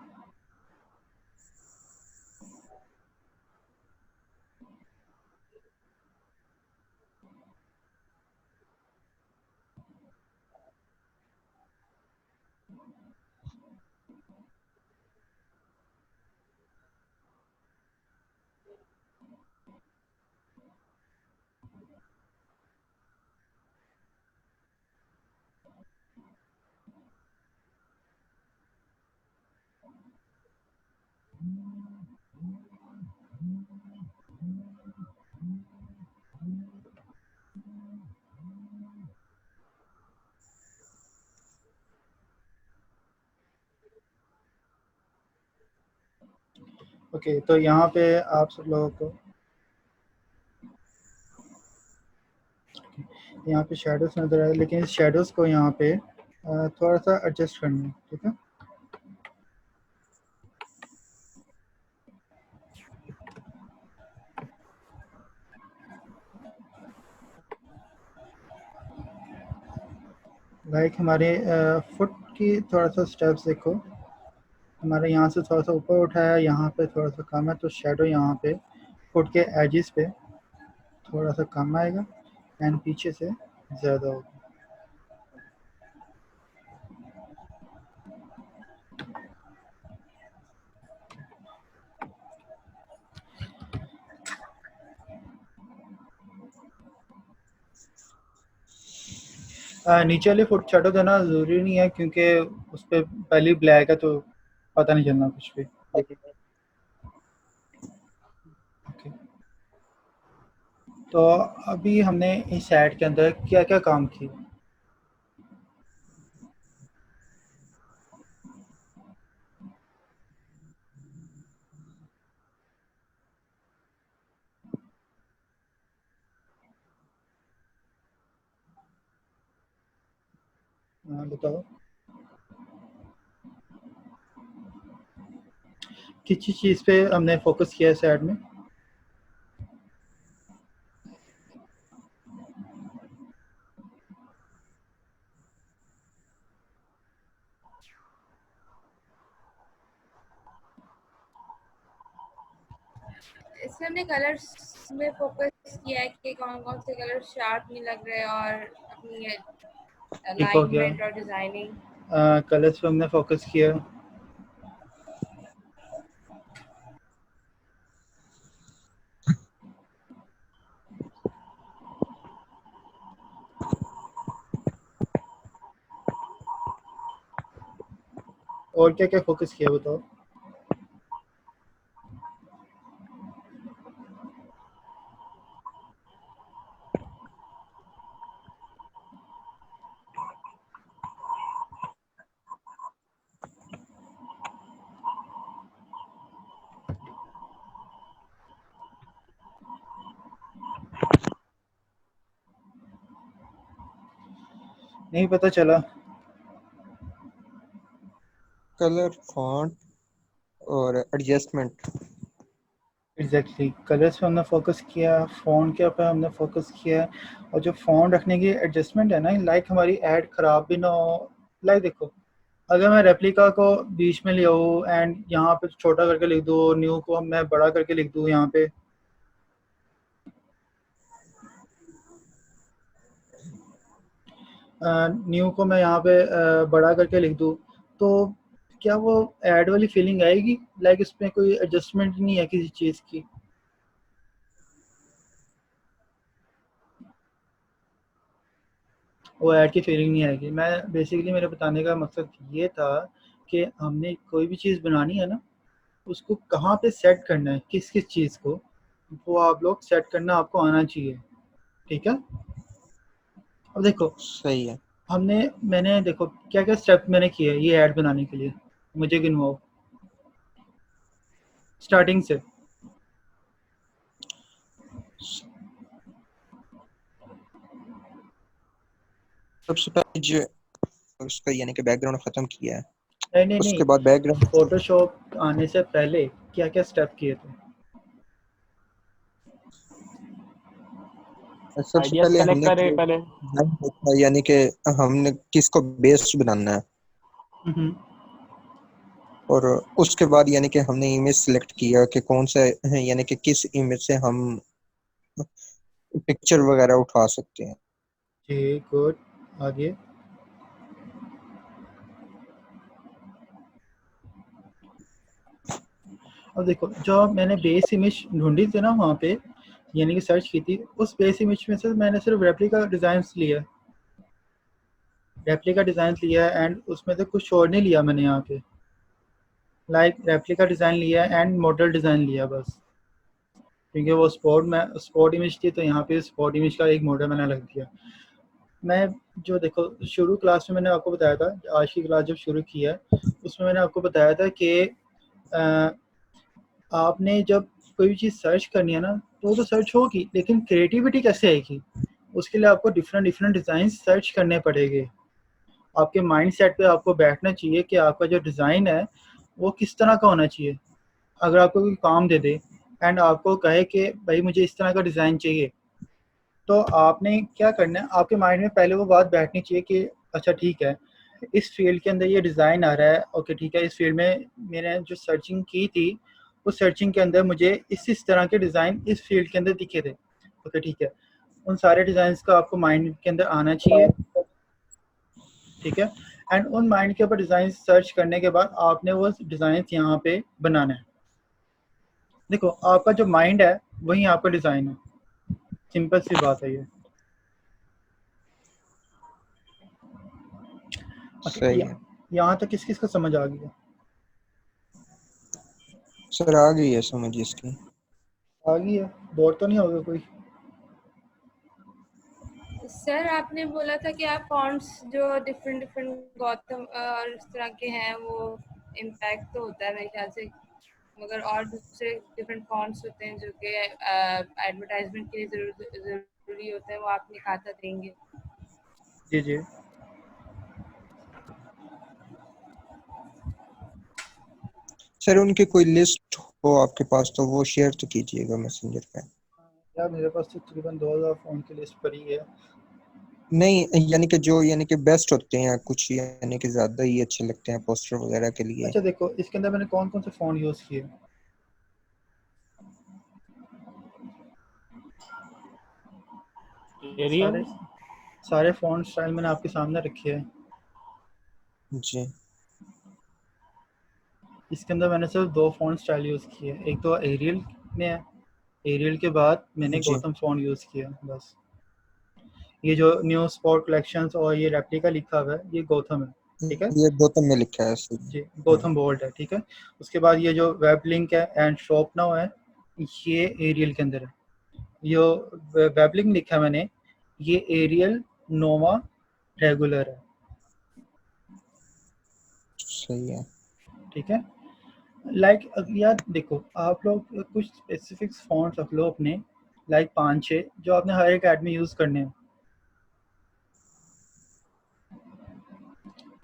ओके, तो यहाँ पे आप सब लोगों को यहाँ पे शेडोज नजर आए, लेकिन इस शेडोज को यहाँ पे थोड़ा सा एडजस्ट करना है, ठीक है? लाइक हमारे फुट की थोड़ा सा स्टेप्स देखो, हमारे यहाँ से थोड़ा सा ऊपर उठाया, यहाँ पे थोड़ा सा कम है, तो शेडो यहाँ पे फुट के एजेस पे थोड़ा सा कम आएगा एंड पीछे से ज़्यादा होगा। नीचे वाले फुट शेडो देना ज़रूरी नहीं है क्योंकि उस पर पहले ब्लैक है तो पता नहीं चलना कुछ भी। देखिए ओके, तो अभी हमने इस ऐड के अंदर क्या क्या काम किया? बताओ किस चीज़ पे हमने फोकस किया इस ऐड में? इसमें हमने कलर्स में फोकस किया है कि कौन कौन से कलर शार्प नहीं लग रहे और अपनी ठीक हो गया, अलाइनमेंट और डिजाइनिंग। कलर्स पे हमने फोकस किया। और क्या क्या फोकस किया बताओ? नहीं पता चला। कलर, फॉन्ट और एडजस्टमेंट। एग्जैक्टली, कलर्स पे हमने फोकस किया, फ़ॉन्ट के ऊपर हमने फोकस किया, और जो फ़ॉन्ट रखने की एडजस्टमेंट है ना, लाइक हमारी ऐड ख़राब भी ना हो। लाइक देखो, अगर मैं रेप्लिका को बीच में ले आऊँ एंड यहाँ पे छोटा करके लिख दूँ और न्यू को मैं बड़ा करके लिख दूँ यहाँ पे, न्यू को मैं यहाँ पे बड़ा करके लिख दूँ, तो क्या वो ऐड वाली फीलिंग आएगी? लाइक इसमें कोई एडजस्टमेंट नहीं है किसी चीज़ की? वो ऐड की फीलिंग नहीं आएगी। मैं बेसिकली, मेरे बताने का मकसद ये था कि हमने कोई भी चीज़ बनानी है ना, उसको कहाँ पे सेट करना है, किस किस चीज़ को, वो आप लोग सेट करना आपको आना चाहिए। ठीक है? अब देखो, सही है। मैंने देखो क्या क्या स्टेप मैंने किए ये ऐड बनाने के लिए, मुझे गिनवाओ स्टार्टिंग से। सबसे पहले जो उसका यानी कि बैकग्राउंड खत्म किया है, नहीं नहीं उसके नहीं, बाद बैकग्राउंड फोटोशॉप आने से पहले क्या क्या स्टेप किए थे? सबसे आइडिया पहले सेलेक्ट हमने करें पहले। design देखा, यानी कि हमने किसको बेस बनाना है, हम्म, और उसके बाद यानी कि हमने इमेज सिलेक्ट किया कि कौन सा यानी कि किस इमेज से हम पिक्चर वगैरह उठा सकते हैं। जी गुड। आगे? अब देखो, जो मैंने बेस इमेज ढूंढी थी ना वहाँ पे, यानी कि सर्च की थी, उस बेस इमेज में से मैंने सिर्फ रेप्लिका डिज़ाइंस लिया, रेप्लिका डिज़ाइन लिया है, एंड उसमें से कुछ और नहीं लिया मैंने यहाँ पे। लाइक रेप्लिका डिज़ाइन लिया एंड मॉडल डिज़ाइन लिया बस, क्योंकि वो स्पॉट इमेज थी, तो यहाँ पे स्पॉट इमेज का एक मॉडल मैंने लग दिया। मैं जो देखो, शुरू क्लास में मैंने आपको बताया था, आज की क्लास जब शुरू की है उसमें मैंने आपको बताया था कि आपने जब कोई भी चीज़ सर्च करनी है ना, तो वो तो सर्च होगी, लेकिन क्रिएटिविटी कैसे आएगी? उसके लिए आपको डिफरेंट डिफरेंट डिज़ाइन सर्च करने पड़ेंगे। आपके माइंड सेट पे आपको बैठना चाहिए कि आपका जो डिज़ाइन है वो किस तरह का होना चाहिए। अगर आपको कोई काम दे दे एंड आपको कहे कि भाई मुझे इस तरह का डिज़ाइन चाहिए, तो आपने क्या करना है, आपके माइंड में पहले वो बात बैठनी चाहिए कि अच्छा ठीक है, इस फील्ड के अंदर ये डिज़ाइन आ रहा है, ओके ठीक है, इस फील्ड में मैंने जो सर्चिंग की थी, उस सर्चिंग के अंदर मुझे इस तरह के डिज़ाइन इस फील्ड के अंदर दिखे थे, ओके ठीक है। उन सारे डिज़ाइंस का आपको माइंड के अंदर आना चाहिए, ठीक है। एंड उन माइंड के ऊपर डिज़ाइन सर्च करने के बाद आपने वो डिज़ाइन यहाँ पे बनाना है। देखो, आपका जो माइंड है वही आपका डिज़ाइन है, सिंपल सी बात है ये। सही है यहाँ तक किस किस को समझ आ गया? सर, आ गई है समझ इसकी। आ गई है? बोर तो नहीं होगा कोई? सर आपने बोला था कि आप फॉन्ट्स जो डिफरेंट डिफरेंट गौतम और इस तरह के हैं वो इम्पैक्ट तो होता है मेरे ख्याल से, मगर और दूसरे डिफरेंट फॉन्ट्स होते हैं जो कि एडवर्टाइजमेंट के लिए जरूरी होते हैं, वो आप निकालता देंगे। जी जी। सर, उनकी कोई लिस्ट हो आपके पास तो वो शेयर तो कीजिएगा मैसेंजर पे। यार मेरे पास तो तकरीबन 2000 फ़ोन की लिस्ट पड़ी है। नहीं, यानी कि जो यानी कि बेस्ट होते हैं कुछ, यानी कि ज्यादा ही अच्छे लगते हैं पोस्टर वगैरह के लिए। अच्छा देखो, इसके अंदर मैंने कौन कौन से फ़ोन यूज़ किए? एरियल। सारे सारे फ़ॉन्ट स्टाइल मैंने आपके सामने रखे हैं। जी। इसके अंदर मैंने सिर्फ 2 फ़ॉन्ट स्टाइल यूज़ किए, एक तो एरियल में है, एरियल के बाद मैंने जी, गौतम फ़ॉन्ट यूज़ किया बस। ये जो न्यू स्पॉट कलेक्शंस और ये रेप्लिका लिखा हुआ है, ये गौतम है, ठीक है। ये गौतम में लिखा है सही। जी, गौतम बोल्ड है, ठीक है। उसके बाद ये जो वेब लिंक है एंड शॉप नाउ है, ये एरियल के अंदर है। यो वेब लिंक लिखा है मैंने, ये एरियल नोवा रेगुलर है, सही है। ठीक है। लाइक यार देखो, आप लोग कुछ स्पेसिफिक फॉन्ट्स रख लो अपने, लाइक 5-6 जो आपने हर एक ऐड में यूज़ करने हैं।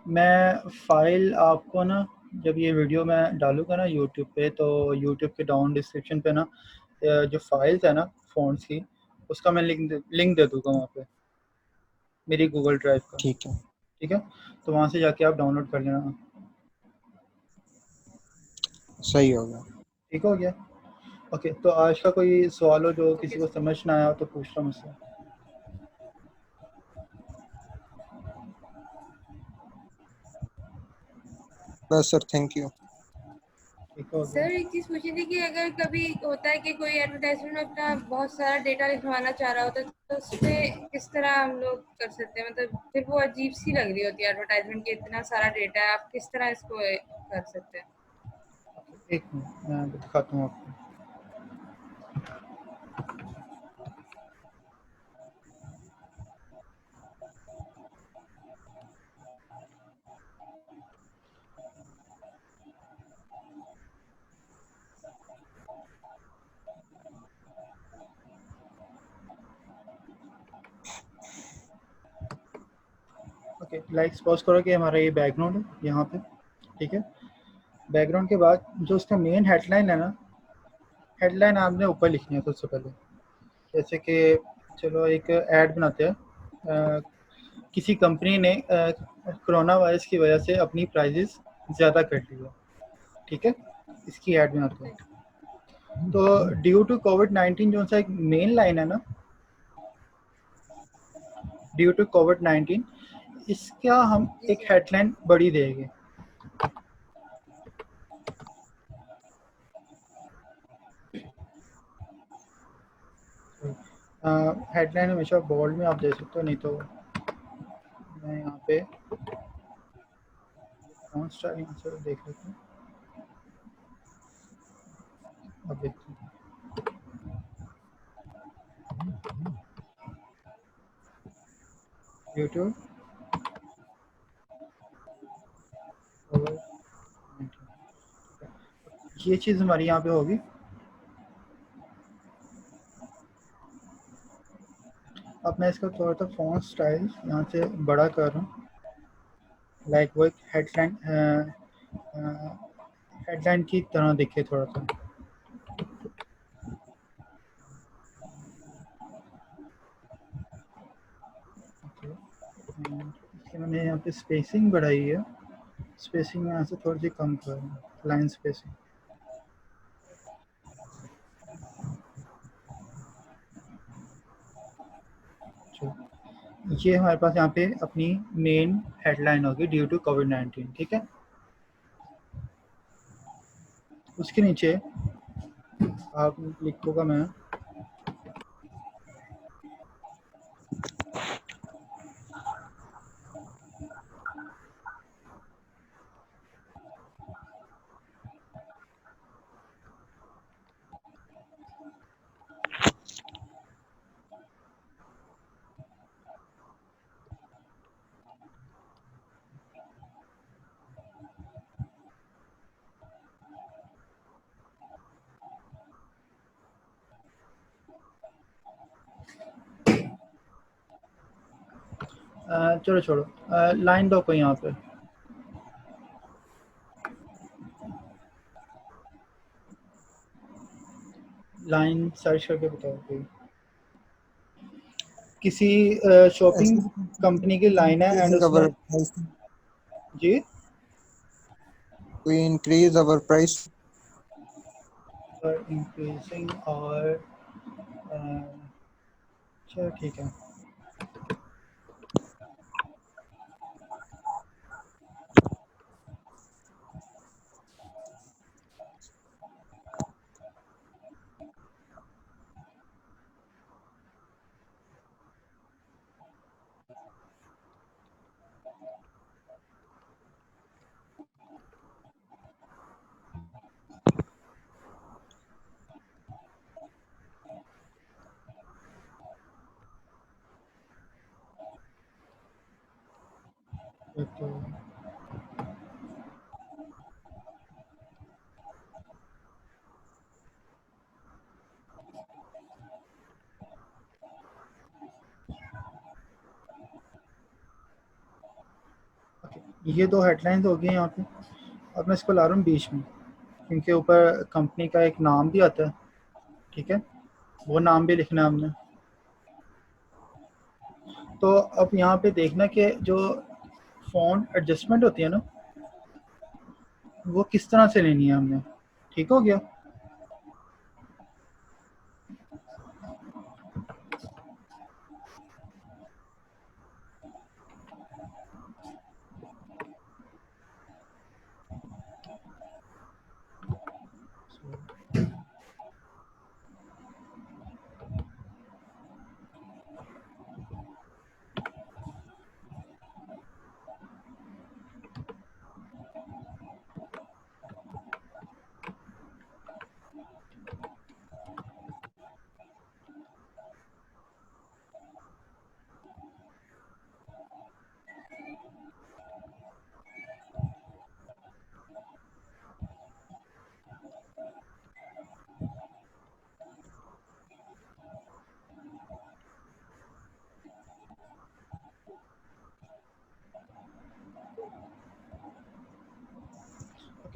मैं फाइल आपको ना, जब ये वीडियो मैं डालूंगा ना यूट्यूब पे, तो यूट्यूब के डाउन डिस्क्रिप्शन पे ना जो फाइल्स है ना फ़ॉन्ट्स की, उसका मैं लिंक दे दूँगा वहाँ पे, मेरी गूगल ड्राइव का, ठीक है, ठीक है। तो वहाँ से जाके आप डाउनलोड कर लेना। सही होगा। ठीक हो गया? ओके, तो आज का कोई सवाल हो जो किसी को समझ ना आया हो तो पूछ रहा मुझसे। बस सर, थैंक यू। ठीक हो सर गया। एक चीज पूछी थी कि अगर कभी होता है कि कोई एडवर्टाइजमेंट में अपना बहुत सारा डेटा लिखवाना चाह रहा होता है तो उसपे किस तरह हम लोग कर सकते हैं, मतलब फिर वो अजीब सी लग रही होती है एडवर्टाइजमेंट की, इतना सारा डेटा है, आप किस तरह इसको कर सकते हैं? एक मिनट मैं दिखाता हूँ आपको। ओके, लाइक सपोज करो कि हमारा ये बैकग्राउंड है यहाँ पे, ठीक है। बैकग्राउंड के बाद जो उसका मेन हेडलाइन है ना, हेडलाइन आपने ऊपर लिखनी है सबसे पहले। जैसे कि चलो एक ऐड बनाते हैं, किसी कंपनी ने कोरोना वायरस की वजह से अपनी प्राइजेस ज़्यादा कर ली है, ठीक है, इसकी ऐड बनाते हैं। तो ड्यू टू कोविड-19 जो सा एक मेन लाइन है ना, ड्यू टू कोविड-19, इसका हम एक हेडलाइन बड़ी देंगे। हेडलाइन हमेशा बोल्ड में आप दे सकते हो, नहीं तो मैं यहाँ पे फॉन्ट स्टाइल यहाँ से देख लेता हूँ। अब देखते हैं यूट्यूब और ये चीज़ हमारी यहाँ पे होगी। अब मैं इसका थोड़ा सा फॉन्ट स्टाइल यहाँ से बड़ा कर रहा हूँ, लाइक वो एक हेडलाइन की तरह दिखे थोड़ा सा। इसलिए मैंने यहाँ पे स्पेसिंग बढ़ाई है, स्पेसिंग यहाँ से थोड़ी सी कम कर रहा हूँ, लाइन स्पेसिंग। ये हमारे पास यहाँ पे अपनी मेन हेडलाइन होगी ड्यू टू कोविड-19, ठीक है। उसके नीचे आप लिखोगा मैं चलो छोड़ो, लाइन दो कोई यहाँ पे। लाइन सर्च करके बताओ कोई, किसी शॉपिंग कंपनी की लाइन है एंड उसमें जी इंक्रीज अवर प्राइस। इंक्रीजिंग और चलो ठीक है। तो ये दो हेडलाइंस हो गई यहाँ पे। अब मैं इसको ला रहा हूँ बीच में, क्योंकि ऊपर कंपनी का एक नाम भी आता है, ठीक है, वो नाम भी लिखना है हमने। तो अब यहाँ पे देखना कि जो फ़ॉन्ट एडजस्टमेंट होती है ना, वो किस तरह से लेनी है हमने। ठीक हो गया।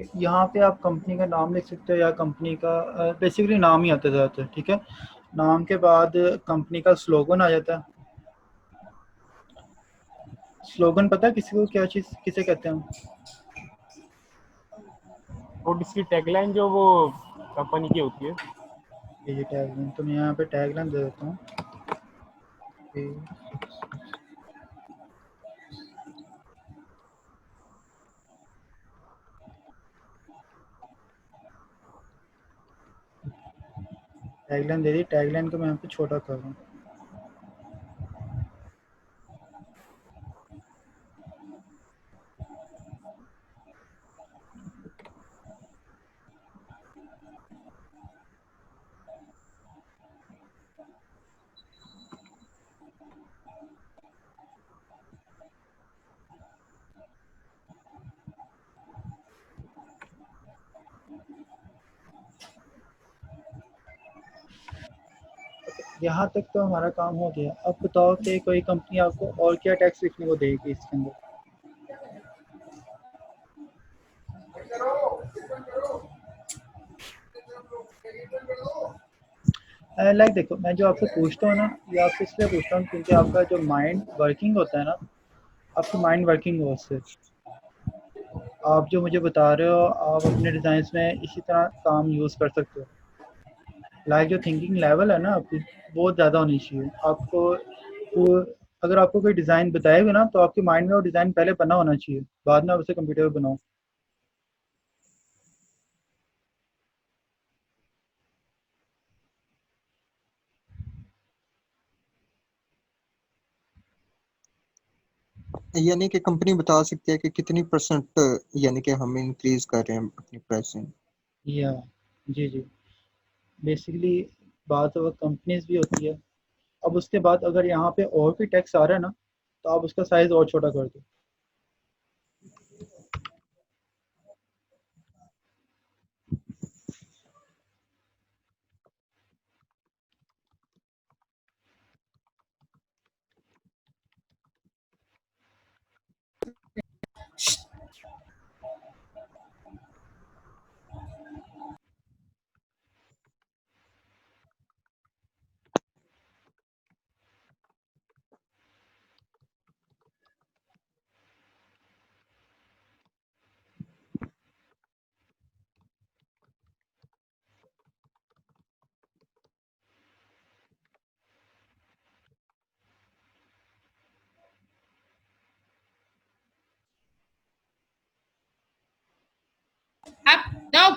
ओके, यहाँ पे आप कंपनी का नाम लिख सकते हो या कंपनी का बेसिकली नाम ही आता है ज़्यादातर, ठीक है। नाम के बाद कंपनी का स्लोगन आ जाता है। स्लोगन पता है किसी को क्या चीज़ किसे कहते हैं? और इसकी टैगलाइन जो वो कंपनी की होती है। ये टैगलाइन तो मैं यहाँ पे टैगलाइन दे देता हूँ। टैगलाइन दे दी, टैगलाइन को मैं यहाँ पे छोटा कर रहा हूँ। यहाँ तक तो हमारा काम हो गया। अब बताओ कि कोई कंपनी आपको और क्या टैक्स लिखने को देगी इसके अंदर? लाइक देखो, मैं जो आपसे पूछता हूँ ना, ये आपसे इसलिए पूछता हूँ क्योंकि आपका जो माइंड वर्किंग होता है ना, आपकी माइंड वर्किंग हो उससे। आप जो मुझे बता रहे हो, आप अपने डिज़ाइंस में इसी तरह काम यूज़ कर सकते हो। लाइक जो थिंकिंग लेवल है ना आपकी, बहुत ज़्यादा होनी चाहिए आपको। वो अगर आपको कोई डिज़ाइन बताएगा ना, तो आपके माइंड में वो डिज़ाइन पहले बना होना चाहिए, बाद में आप उसे कंप्यूटर पे बनाओ। यानी कि कंपनी बता सकती है कि कितनी परसेंट यानी कि हम इंक्रीज कर रहे हैं अपनी प्राइसिंग। या जी जी, बेसिकली बात तो कंपनीज भी होती है। अब उसके बाद अगर यहाँ पे और भी टैक्स आ रहा है ना, तो आप उसका साइज़ और छोटा कर दो। Up, no.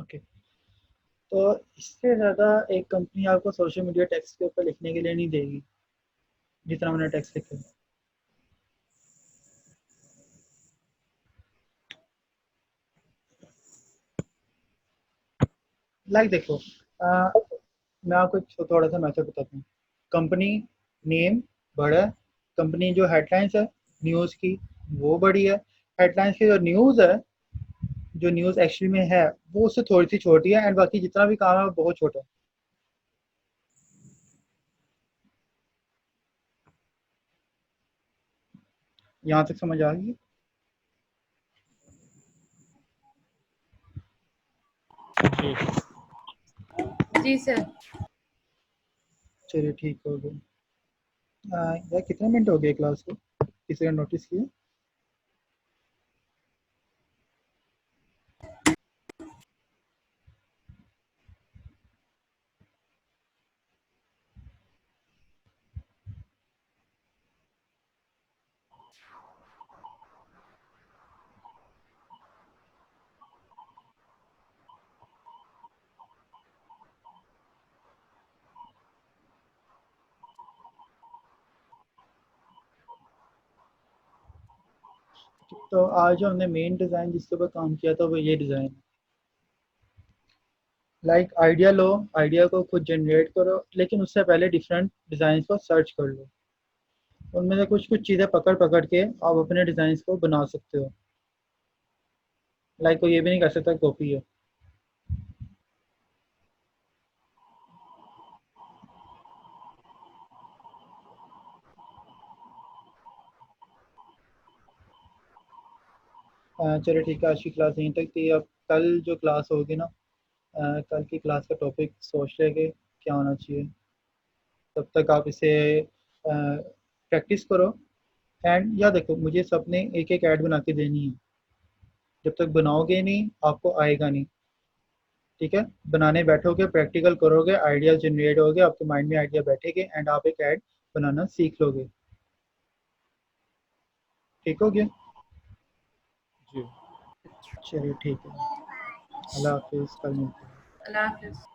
ओके, तो इससे ज़्यादा एक कंपनी आपको सोशल मीडिया टैक्स के ऊपर लिखने के लिए नहीं देगी जितना मैंने टैक्स लिखा है। लाइक देखो, मैं आपको एक थोड़ा सा मैथड बताता हूँ। कंपनी नेम बड़ा है, कंपनी जो हेडलाइंस है न्यूज़ की वो बड़ी है, हेडलाइंस की जो न्यूज़ है, जो न्यूज़ एक्चुअली में है वो उससे थोड़ी सी छोटी है, एंड बाकी जितना भी काम है वो बहुत छोटा है। यहाँ तक समझ आ गई? जी जी सर। चलिए ठीक हो गया। यार कितने मिनट हो गए क्लास को, किसी ने नोटिस किया? तो आज जो हमने मेन डिज़ाइन जिसके ऊपर काम किया था वो ये डिज़ाइन। लाइक आइडिया लो, आइडिया को खुद जनरेट करो, लेकिन उससे पहले डिफरेंट डिज़ाइन को सर्च कर लो। उनमें से कुछ कुछ चीज़ें पकड़ पकड़ के आप अपने डिज़ाइन को बना सकते हो। लाइक कोई ये भी नहीं कर सकता कॉपी है। चलो ठीक है, आज की क्लास यहीं तक थी। अब कल जो क्लास होगी ना, कल की क्लास का टॉपिक सोच लेंगे क्या होना चाहिए। तब तक आप इसे प्रैक्टिस करो। एंड या देखो, मुझे सबने एक एक ऐड बना के देनी है। जब तक बनाओगे नहीं आपको आएगा नहीं। ठीक है, बनाने बैठोगे, प्रैक्टिकल करोगे, आइडिया जनरेट होगे, आपके माइंड में आइडिया बैठेगे एंड आप एक ऐड बनाना सीख लोगे। ठीक हो गया? जी। चलिए ठीक है, अल्लाह हाफिज़, कल मिलते हैं। अल्लाह हाफिज़।